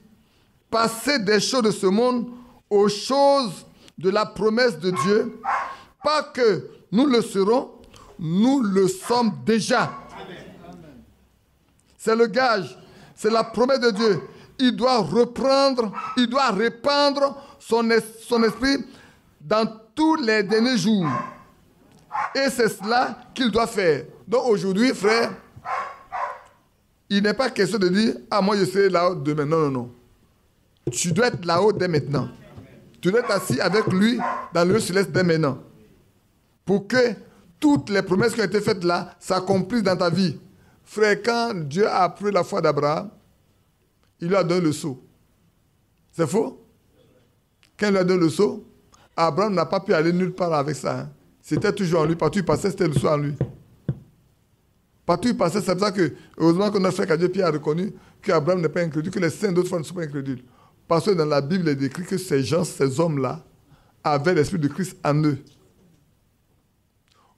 passer des choses de ce monde aux choses de la promesse de Dieu. Pas que nous le serons, nous le sommes déjà. C'est le gage, c'est la promesse de Dieu. Il doit reprendre, il doit répandre son esprit dans tous les derniers jours. Et c'est cela qu'il doit faire. Donc aujourd'hui, frère, il n'est pas question de dire « Ah, moi je serai là-haut demain ». Non, non, non. Tu dois être là-haut dès maintenant. Tu dois être assis avec lui dans le lieu céleste dès maintenant. Pour que toutes les promesses qui ont été faites là s'accomplissent dans ta vie. Frère, quand Dieu a appris la foi d'Abraham, il lui a donné le sceau. C'est faux? Quand il lui a donné le sceau, Abraham n'a pas pu aller nulle part avec ça. Hein. C'était toujours en lui. Partout où il passait, c'était le sceau en lui. Partout où il passait, c'est pour ça que, heureusement que notre frère Kadié Pierre a reconnu qu'Abraham n'est pas incrédule, que les saints d'autres fois ne sont pas incrédules. Parce que dans la Bible, il est écrit que ces gens, ces hommes-là, avaient l'esprit de Christ en eux.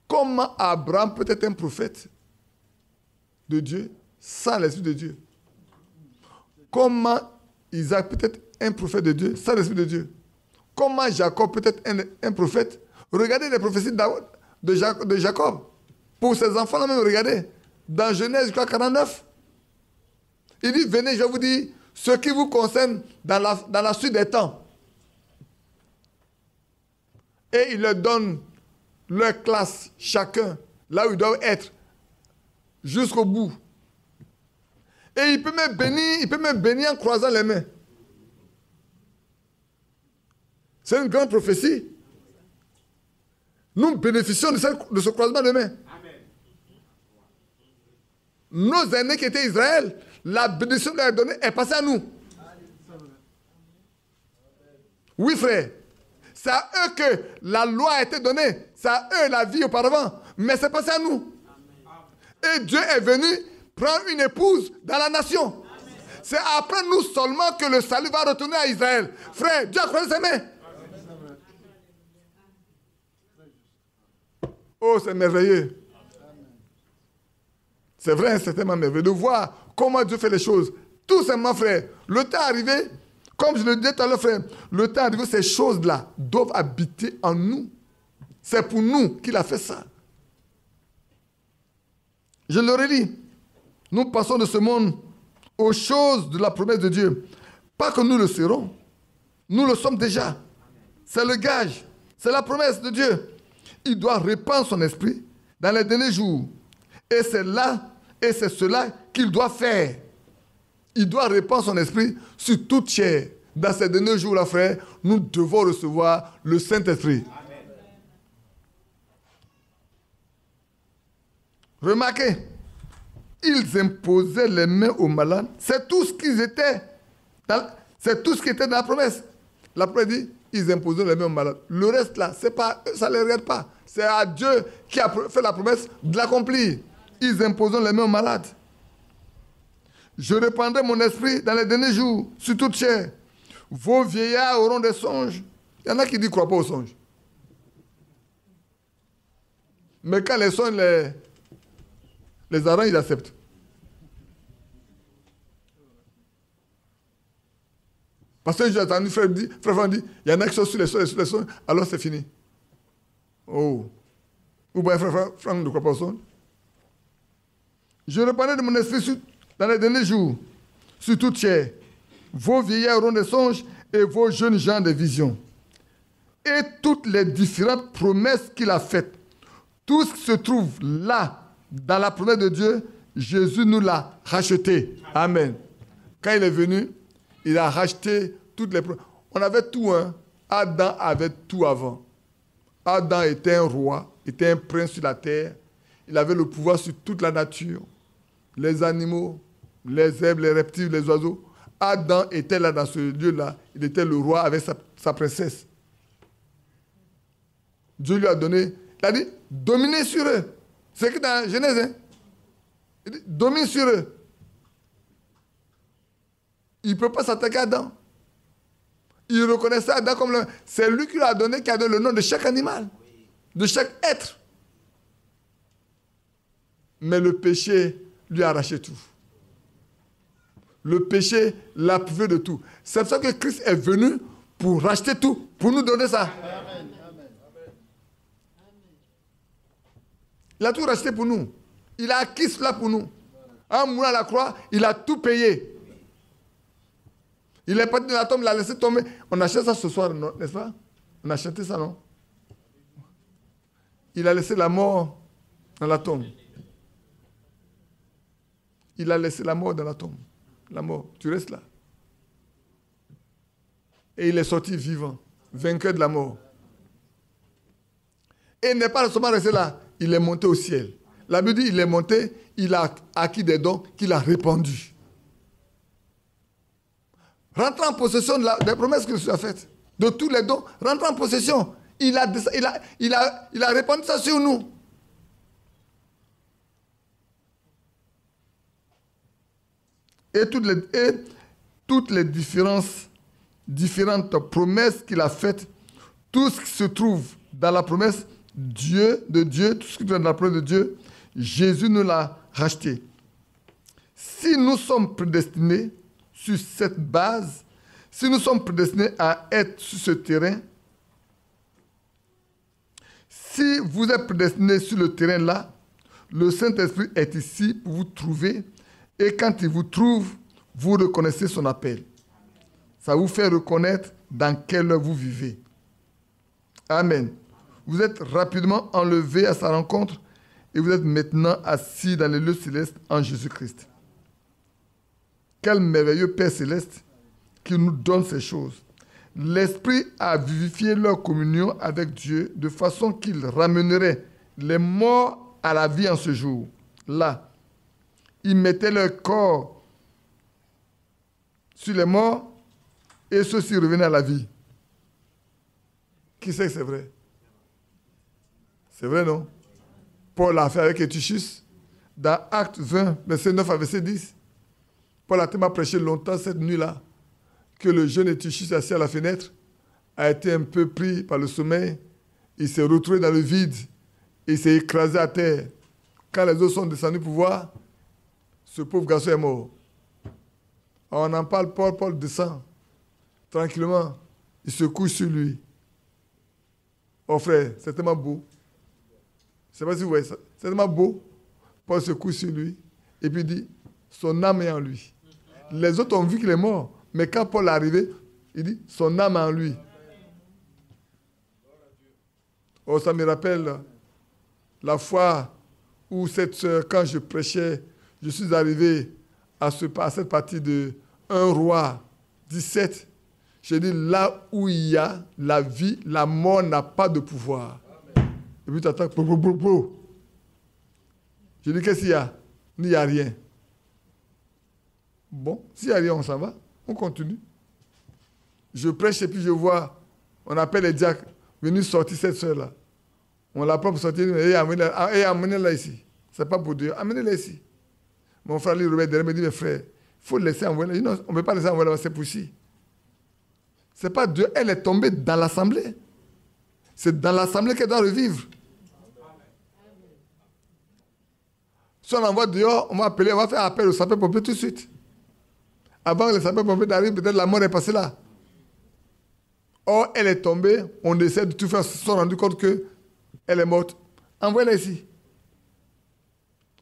Comment Abraham peut être un prophète de Dieu sans l'esprit de Dieu? Comment Isaac peut être un prophète de Dieu sans l'esprit de Dieu? Comment Jacob peut être un prophète? Regardez les prophéties de Jacob. Pour ses enfants, là même, regardez. Dans Genèse, je crois, 49. Il dit, venez, je vais vous dire ce qui vous concerne dans la suite des temps. Et il leur donne leur classe, chacun, là où ils doivent être, jusqu'au bout. Et il peut même bénir en croisant les mains. C'est une grande prophétie. Nous bénéficions de ce croisement de mains. Amen. Nos aînés qui étaient Israël, la bénédiction leur donnée est passée à nous. Oui, frère. C'est à eux que la loi a été donnée. C'est à eux la vie auparavant. Mais c'est passé à nous. Et Dieu est venu prendre une épouse dans la nation. C'est après nous seulement que le salut va retourner à Israël. Frère, Dieu a croisé ses mains. Oh, c'est merveilleux. C'est vrai, c'est tellement merveilleux de voir comment Dieu fait les choses Tout simplement, frère, le temps arrivé, comme je le disais tout à l'heure, frère, le temps arrivé, ces choses-là doivent habiter en nous. C'est pour nous qu'il a fait ça. Je leur ai dit, nous passons de ce monde aux choses de la promesse de Dieu. Pas que nous le serons. Nous le sommes déjà. C'est le gage. C'est la promesse de Dieu. Il doit répandre son esprit dans les derniers jours. Et c'est là, et c'est cela qu'il doit faire. Il doit répandre son esprit sur toute chair. Dans ces derniers jours-là, frère, nous devons recevoir le Saint-Esprit. Remarquez, ils imposaient les mains aux malades. C'est tout ce qu'ils étaient. C'est tout ce qui était dans la promesse. La promesse dit, ils imposaient les mains aux malades. Le reste là, c'est pas, ça ne les regarde pas. C'est à Dieu qui a fait la promesse de l'accomplir. Ils imposaient les mains aux malades. Je répandrai mon esprit dans les derniers jours sur toute chair. Vos vieillards auront des songes. Il y en a qui disent qu'ils ne croient pas aux songes. Mais quand les songes, les arranges, ils acceptent. Parce que j'ai entendu frère dit, il y en a qui sont sur les songes, alors c'est fini. Oh. Ou bien frère Franck ne croit pas aux songes. Je répandrai de mon esprit dans les derniers jours, sur toute chair. Vos vieillards auront des songes et vos jeunes gens des visions. Et toutes les différentes promesses qu'il a faites, tout ce qui se trouve là, dans la promesse de Dieu, Jésus nous l'a racheté. Amen. Quand il est venu, il a racheté toutes les promesses. On avait tout, hein. Adam avait tout avant. Adam était un roi, était un prince sur la terre. Il avait le pouvoir sur toute la nature, les animaux, les herbes, les reptiles, les oiseaux. Adam était là dans ce lieu-là. Il était le roi avec sa princesse. Dieu lui a donné, il a dit, dominez sur eux. C'est écrit dans Genèse. Hein? Il dit, domine sur eux. Il ne peut pas s'attaquer à Adam. Il reconnaissait Adam comme le... C'est lui qui lui a donné, qui a donné le nom de chaque animal, de chaque être. Mais le péché lui a arraché tout. Le péché l'a privé de tout. C'est pour ça que Christ est venu pour racheter tout, pour nous donner ça. Amen. Il a tout racheté pour nous. Il a acquis cela pour nous. En mourant à la croix, il a tout payé. Il est parti dans la tombe, il a laissé tomber. On a chanté ça ce soir, n'est-ce pas? On a chanté ça, non? Il a laissé la mort dans la tombe. Il a laissé la mort dans la tombe. La mort, tu restes là. Et il est sorti vivant, vainqueur de la mort. Et il n'est pas seulement resté là, il est monté au ciel. La Bible dit, il est monté, il a acquis des dons qu'il a répandus. Rentre en possession des promesses que Jésus a faites. De tous les dons, rentre en possession. Il a répandu ça sur nous. Et toutes les différentes promesses qu'il a faites, tout ce qui se trouve dans la promesse de Dieu, tout ce qui est dans la promesse de Dieu, Jésus nous l'a racheté. Si nous sommes prédestinés sur cette base, si nous sommes prédestinés à être sur ce terrain, si vous êtes prédestinés sur le terrain là, le Saint-Esprit est ici pour vous trouver. Et quand il vous trouve, vous reconnaissez son appel. Ça vous fait reconnaître dans quelle heure vous vivez. Amen. Vous êtes rapidement enlevés à sa rencontre et vous êtes maintenant assis dans les lieux célestes en Jésus-Christ. Quel merveilleux Père céleste qui nous donne ces choses. L'Esprit a vivifié leur communion avec Dieu de façon qu'il ramènerait les morts à la vie en ce jour-là. Ils mettaient leur corps sur les morts et ceux-ci revenaient à la vie. Qui sait que c'est vrai? C'est vrai, non? Paul l'a fait avec Eutychus. Dans Acte 20, verset 9 à verset 10. Paul a tellement prêché longtemps cette nuit-là que le jeune Eutychus assis à la fenêtre a été un peu pris par le sommeil. Il s'est retrouvé dans le vide. Il s'est écrasé à terre. Quand les autres sont descendus pour voir, ce pauvre garçon est mort. On en parle, Paul descend. Tranquillement, il se couche sur lui. Oh frère, c'est tellement beau. Je ne sais pas si vous voyez ça. C'est tellement beau. Paul se couche sur lui. Et puis il dit, son âme est en lui. Les autres ont vu qu'il est mort. Mais quand Paul est arrivé, il dit, son âme est en lui. Oh, ça me rappelle la fois où cette soeur, quand je prêchais, je suis arrivé à cette partie de 1 Roi 17. J'ai dit, là où il y a la vie, la mort n'a pas de pouvoir. Amen. Et puis tu attends, j'ai dit, qu'est-ce qu'il y a? Il n'y a rien. Bon, s'il n'y a rien, on s'en va. On continue. Je prêche et puis je vois, on appelle les diacres, venus sortir cette soeur-là. On l'a pas pour sortir, mais amenez-la ici. Ce n'est pas pour Dieu, amenez-la ici. Mon frère Robert derrière me dit, mes frères, il faut laisser envoyer. Non, on ne peut pas laisser envoyer, c'est pour ici. Ce n'est pas Dieu, elle est tombée dans l'assemblée. C'est dans l'assemblée qu'elle doit revivre. Si on l'envoie dehors, on va appeler, on va faire appel au sapeur-pompier tout de suite. Avant que le sapeur-pompier n'arrive, peut-être la mort est passée là. Or, elle est tombée, on essaie de tout faire, se sont rendus compte qu'elle est morte. Envoyez-la ici.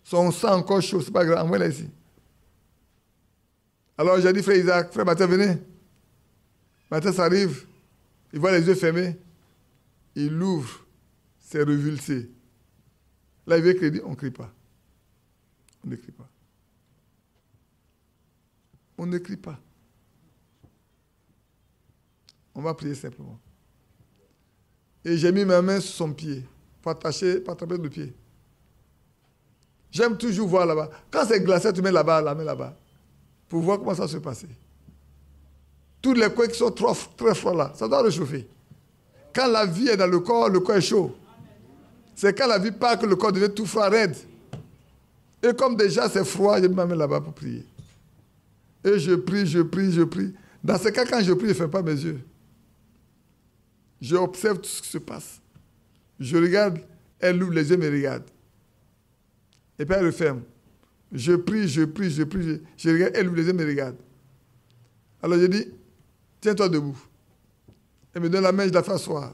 Son sang encore chaud, c'est pas grave, envoyez-la ici. Alors j'ai dit, frère Isaac, frère Mathieu, venez. Mathieu arrive, il voit les yeux fermés, il l'ouvre, c'est revulsé. Là, il veut qu'il dit, on ne crie pas. On ne crie pas. On ne crie pas. On va prier simplement. Et j'ai mis ma main sur son pied, pour attraper le pied. J'aime toujours voir là-bas. Quand c'est glacé, tu mets là-bas, la main là-bas, pour voir comment ça se passe. Tous les coins qui sont très froids là, ça doit réchauffer. Quand la vie est dans le corps est chaud. C'est quand la vie part que le corps devient tout froid, raide. Et comme déjà c'est froid, j'ai mis ma main là-bas pour prier. Et je prie. Dans ce cas, quand je prie, je ne ferme pas mes yeux. J'observe tout ce qui se passe. Je regarde, elle ouvre les yeux, me regarde. Et puis elle referme. Je prie. Je regarde, elle ouvre les yeux, me regarde. Alors je dis, tiens-toi debout. Elle me donne la main, je la fais asseoir.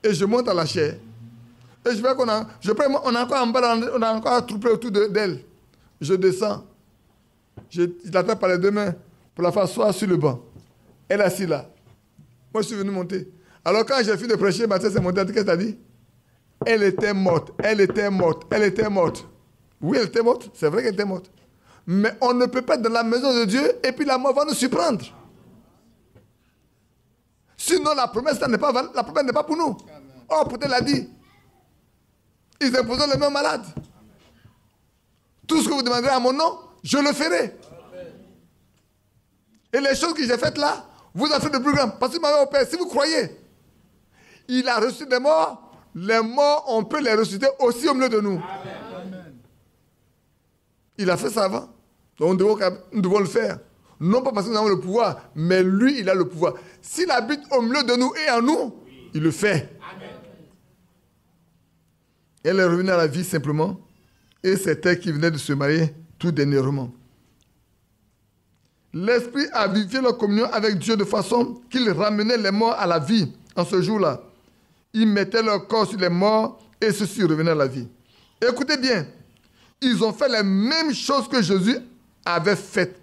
Et je monte à la chair. Et je vois on a encore en bas, on a encore trouvé autour d'elle. Je descends. Je l'attrape par les deux mains pour la faire asseoir sur le banc. Elle est assise là. Moi, je suis venu monter. Alors quand j'ai fini de prêcher, Mathieu s'est monté. Qu'est-ce que tu as dit? Elle était morte. Oui, elle était morte. C'est vrai qu'elle était morte. Mais on ne peut pas être dans la maison de Dieu et puis la mort va nous surprendre. Sinon, la promesse n'est pas pour nous. Oh, peut-être l'a dit. Ils imposeront les mêmes malades. Tout ce que vous demanderez à mon nom, je le ferai. Et les choses que j'ai faites là, vous en faites de plus grand. Parce que ma mère, si vous croyez, il a reçu des morts. Les morts, on peut les ressusciter aussi au milieu de nous. Amen. Il a fait ça avant. Donc nous devons le faire. Non pas parce que nous avons le pouvoir, mais lui, il a le pouvoir. S'il habite au milieu de nous et en nous, il le fait. Amen. Elle est revenue à la vie simplement. Et c'était qui venait de se marier tout dernièrement. L'Esprit a vivifié leur communion avec Dieu de façon qu'il ramenait les morts à la vie en ce jour-là. Ils mettaient leur corps sur les morts et ceux-ci revenaient à la vie. Écoutez bien, ils ont fait les mêmes choses que Jésus avait faites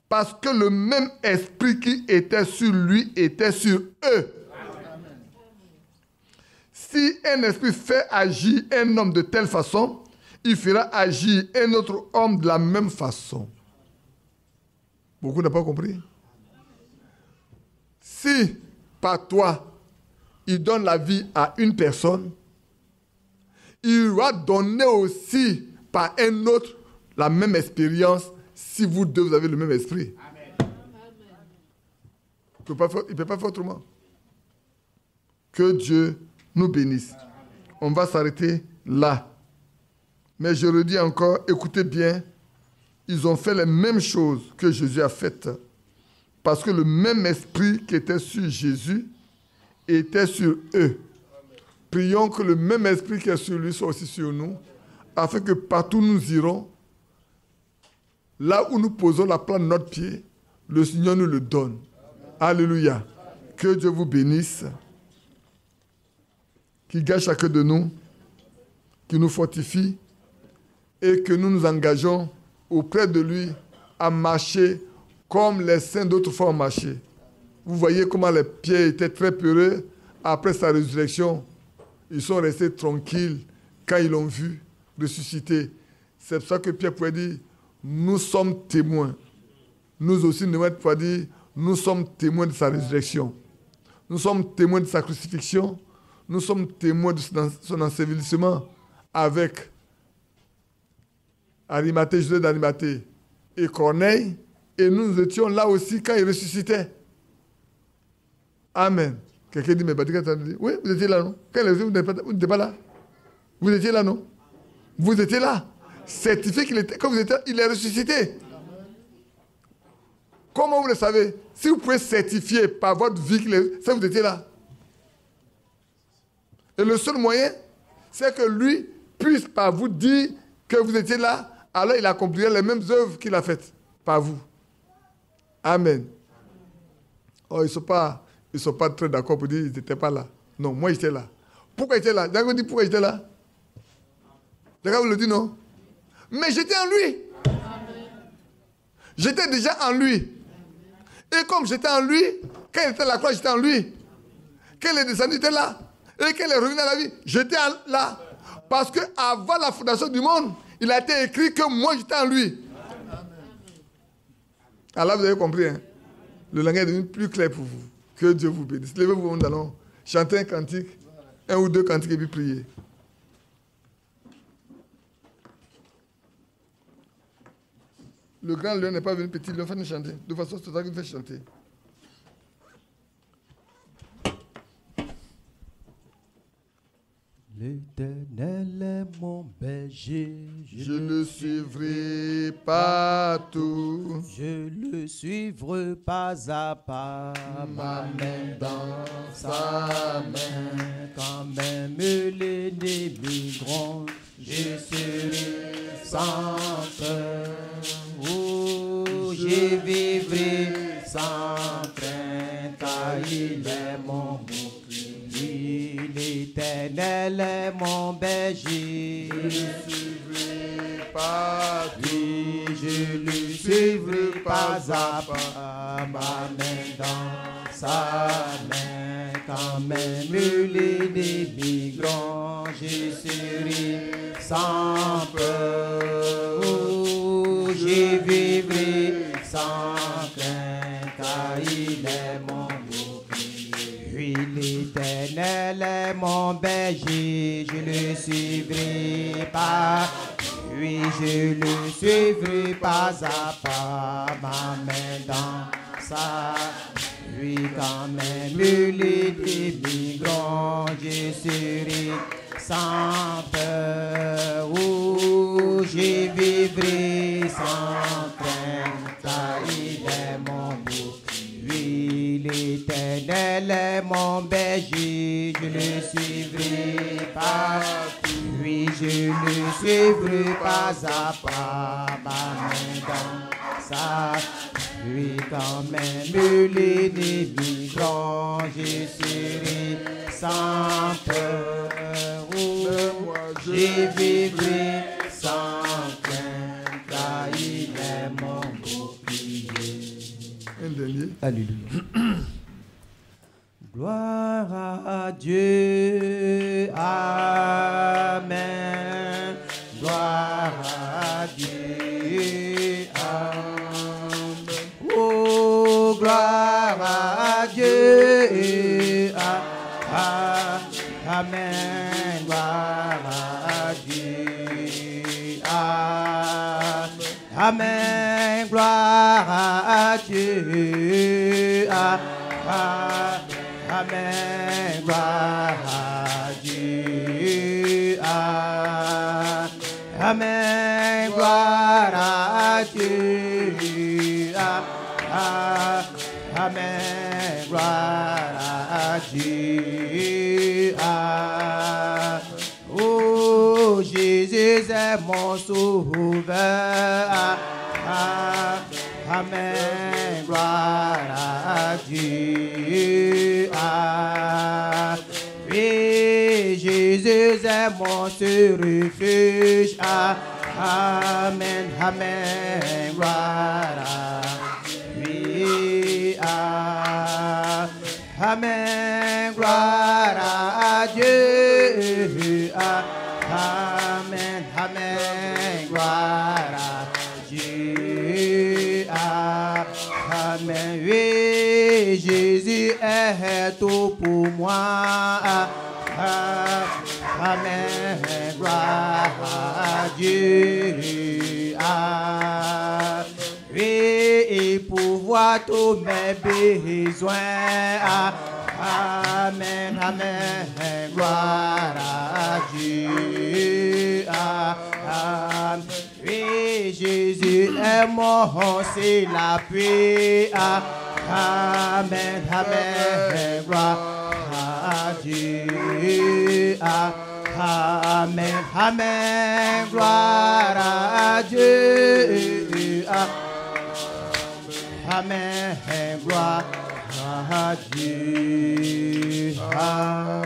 parce que le même esprit qui était sur lui était sur eux. Amen. Si un esprit fait agir un homme de telle façon, il fera agir un autre homme de la même façon. Beaucoup n'ont pas compris. Si, par toi, il donne la vie à une personne, il va donner aussi par un autre la même expérience si vous deux vous avez le même esprit. Amen. Il ne peut pas faire autrement. Que Dieu nous bénisse. On va s'arrêter là. Mais je le dis encore, écoutez bien, ils ont fait les mêmes choses que Jésus a faites. Parce que le même esprit qui était sur Jésus était sur eux. Prions que le même esprit qui est sur lui soit aussi sur nous, afin que partout où nous irons, Là où nous posons la plante de notre pied, le Seigneur nous le donne. Alléluia. Que Dieu vous bénisse. Qu'il garde chacun de nous, qu'il nous fortifie et que nous nous engageons auprès de lui à marcher comme les saints d'autrefois ont marché. Vous voyez comment les pierres étaient très peureux après sa résurrection. Ils sont restés tranquilles quand ils l'ont vu ressusciter. C'est pour ça que Pierre pouvait dire, nous sommes témoins. Nous aussi, nous pouvons dire, nous sommes témoins de sa résurrection. Nous sommes témoins de sa crucifixion. Nous sommes témoins de son ensevelissement avec Arimathée, Joseph d'Arimathée et Corneille. Et nous étions là aussi quand il ressuscitait. Amen. Quelqu'un dit, mais oui, vous étiez là, non? Quand il est venu, vous n'étiez pas là? Vous étiez là, non? Vous étiez là. Certifié qu'il était, quand vous étiez, il est ressuscité. Comment vous le savez? Si vous pouvez certifier par votre vie que vous étiez là. Et le seul moyen, c'est que lui puisse par vous dire que vous étiez là, alors il accomplirait les mêmes œuvres qu'il a faites par vous. Amen. Oh, ils ne sont pas très d'accord pour dire qu'ils n'étaient pas là. Non, moi j'étais là. Pourquoi j'étais là? D'accord, dit pourquoi j'étais là? D'accord, vous le dites, non? Mais j'étais en lui. J'étais déjà en lui. Et comme j'étais en lui, quand il était à la croix, j'étais en lui. Quand il est descendu, j'étais là. Et quand il est revenu à la vie, j'étais là. Parce qu'avant la fondation du monde, il a été écrit que moi, j'étais en lui. Alors, vous avez compris, hein? Le langage est devenu plus clair pour vous. Que Dieu vous bénisse. Levez-vous, nous allons chanter un cantique, un ou deux cantiques et puis prier. Le grand lion n'est pas venu petit lion, fait nous chanter. De toute façon, c'est ça qu'il fait chanter. L'Éternel est mon berger, je le suivrai partout. Je le suivrai pas à pas, ma main dans sa main. Quand même l'ennemi gronde, je serai sans peur. Oh, je vivrai sans crainte, car il est mon bouclier. L'Éternel est mon berger, Je le suivrai partout. oui, je le suivrai pas à pas, ma main dans sa main. Quand même l'ennemi gronde, je serai sans peur. Oh, je vivrai sans crainte, car il est mon bouclier. Oui, l'Éternel est mon berger, je le suivrai pas. Oui, je le suivrai pas à pas, ma main dans sa. Oui, quand même l'ennemi gronde, je serai sans peur. Oh, je vivrai sans crainte, car il est mon bouclier. Oui, l'Éternel est mon berger, je le suivrai pas. Oui, je le suivrai pas à pas, ma main dans sa. Oui, quand même l'ennemi gronde, je serai sans peur. Oh, je vivrai sans crainte, car il est mon bouclier. Un dernier. Alléluia. Gloire à Dieu, Amen. Gloire à Dieu, Amen. Oh, gloire à Dieu, Amen. Gloire à Dieu, Amen. Gloire à Dieu, Amen, gloire à Dieu. Amen, gloire à Dieu. Amen, gloire à Dieu. Oh, Jésus est mon sauveur. Amen, gloire à Dieu. Oui, Jésus est mon seul refuge. Amen, amen, gloire à lui. Amen, gloire à Dieu. Amen, amen, gloire à Dieu. Amen, oui, Jésus est tout pour moi. Amen, gloire à Dieu. Oui, il pourvoit tous mes besoins. Amen, amen, gloire à Dieu. Oui, Jésus est mon c'est l'appui. Amen, amen, gloire à Dieu. Amen, amen, gloire à Dieu. Amen, gloire à Dieu. Amen.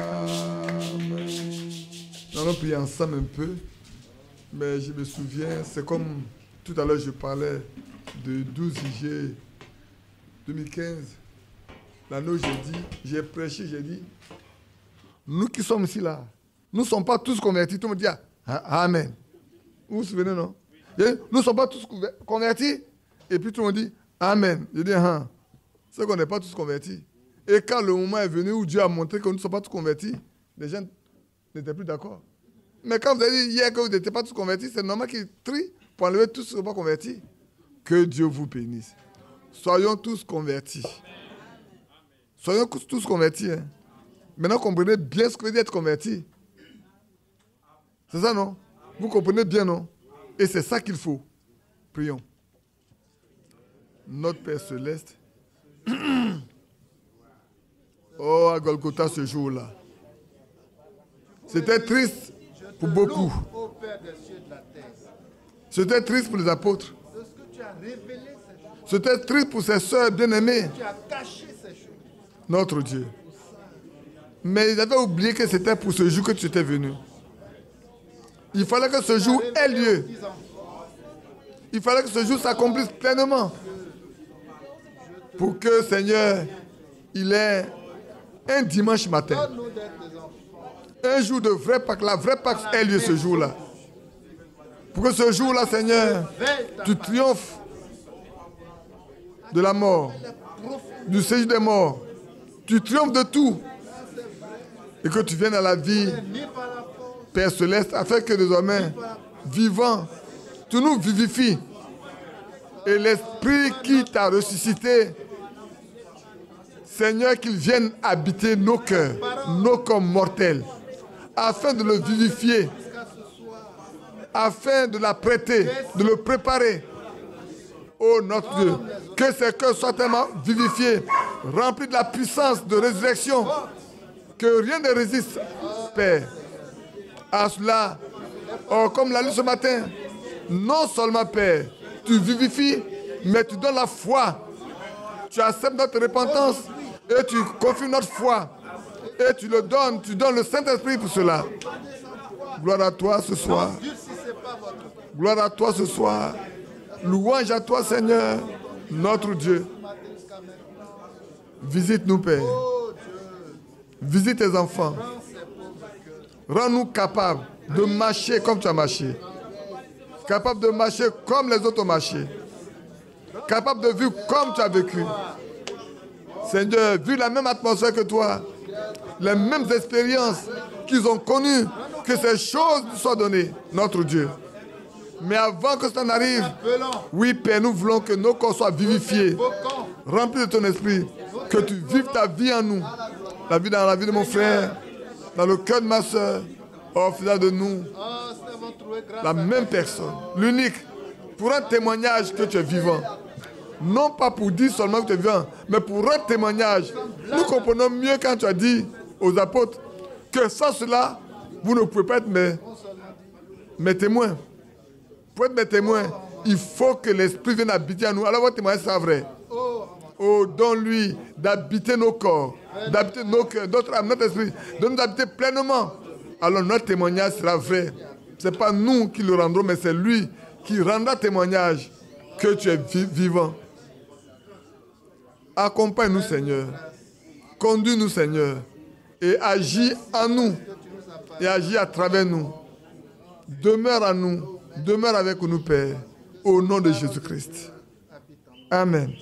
Nous allons prier ensemble un peu, mais je me souviens, c'est comme tout à l'heure je parlais de 12 juillet 2015. L'année où j'ai prêché, j'ai dit, nous qui sommes ici là, nous ne sommes pas tous convertis. Tout le monde dit Amen. Vous vous souvenez, non? Nous ne sommes pas tous convertis. Et puis tout le monde dit Amen. Je dis, c'est qu'on n'est pas tous convertis. Et quand le moment est venu où Dieu a montré que nous ne sommes pas tous convertis, les gens n'étaient plus d'accord. Mais quand vous avez dit hier que vous n'étiez pas tous convertis, c'est normal qu'ils trient pour enlever tous ceux qui ne sont pas convertis. Que Dieu vous bénisse. Soyons tous convertis. Soyons tous convertis. Hein. Maintenant, comprenez bien ce que veut dire être converti. C'est ça, non? Vous comprenez bien, non? Et c'est ça qu'il faut. Prions. Notre Père Céleste. Oh, à Golgotha ce jour-là. C'était triste pour beaucoup. C'était triste pour les apôtres. C'était triste pour ses sœurs bien-aimées. Notre Dieu. Mais ils avaient oublié que c'était pour ce jour que tu étais venu. Il fallait que ce jour ait lieu. Il fallait que ce jour s'accomplisse pleinement. Pour que, Seigneur, il ait un dimanche matin. Un jour de vrai Pâques. La vraie Pâques ait lieu ce jour-là. Pour que ce jour-là, Seigneur, tu triomphes de la mort, du séjour des morts. Tu triomphes de tout. Et que tu viennes à la vie, Père Céleste, afin que désormais, vivant, tu nous vivifies. Et l'Esprit qui t'a ressuscité, Seigneur, qu'il vienne habiter nos cœurs, nos corps mortels, afin de le vivifier, afin de l'apprêter, de le préparer. Oh notre Dieu, que ces cœurs soient tellement vivifiés, remplis de la puissance de résurrection, que rien ne résiste, Père, à cela. Oh, comme l'a lu ce matin, non seulement, Père, tu vivifies, mais tu donnes la foi. Tu acceptes notre repentance et tu confirmes notre foi. Et tu le donnes, tu donnes le Saint-Esprit pour cela. Gloire à toi ce soir. Gloire à toi ce soir. Louange à toi, Seigneur, notre Dieu. Visite-nous, Père. Visite tes enfants. Rends-nous capables de marcher comme tu as marché. Capables de marcher comme les autres ont marché. Capables de vivre comme tu as vécu. Seigneur, vu la même atmosphère que toi, les mêmes expériences qu'ils ont connues, que ces choses nous soient données, notre Dieu. Mais avant que ça n'arrive, oui, Père, nous voulons que nos corps soient vivifiés, remplis de ton esprit, que tu vives ta vie en nous, la vie dans la vie de mon frère, dans le cœur de ma soeur, oh, fidèle de nous, la même personne, l'unique, pour un témoignage que tu es vivant. Non pas pour dire seulement que tu es vivant, mais pour un témoignage. Nous comprenons mieux quand tu as dit aux apôtres que sans cela, vous ne pouvez pas être mes témoins. Pour être mes témoins, Il faut que l'Esprit vienne habiter en nous. Alors votre témoignage sera vrai. Oh, donne-lui d'habiter nos corps, d'habiter nos cœurs, notre âme, notre esprit, de nous habiter pleinement. Alors notre témoignage sera vrai. Ce n'est pas nous qui le rendrons, mais c'est lui qui rendra témoignage que tu es vivant. Accompagne-nous, Seigneur. Conduis-nous, Seigneur. Et agis en nous. Et agis à travers nous. Demeure en nous. Demeure avec nous, Père. Au nom de Jésus-Christ. Amen.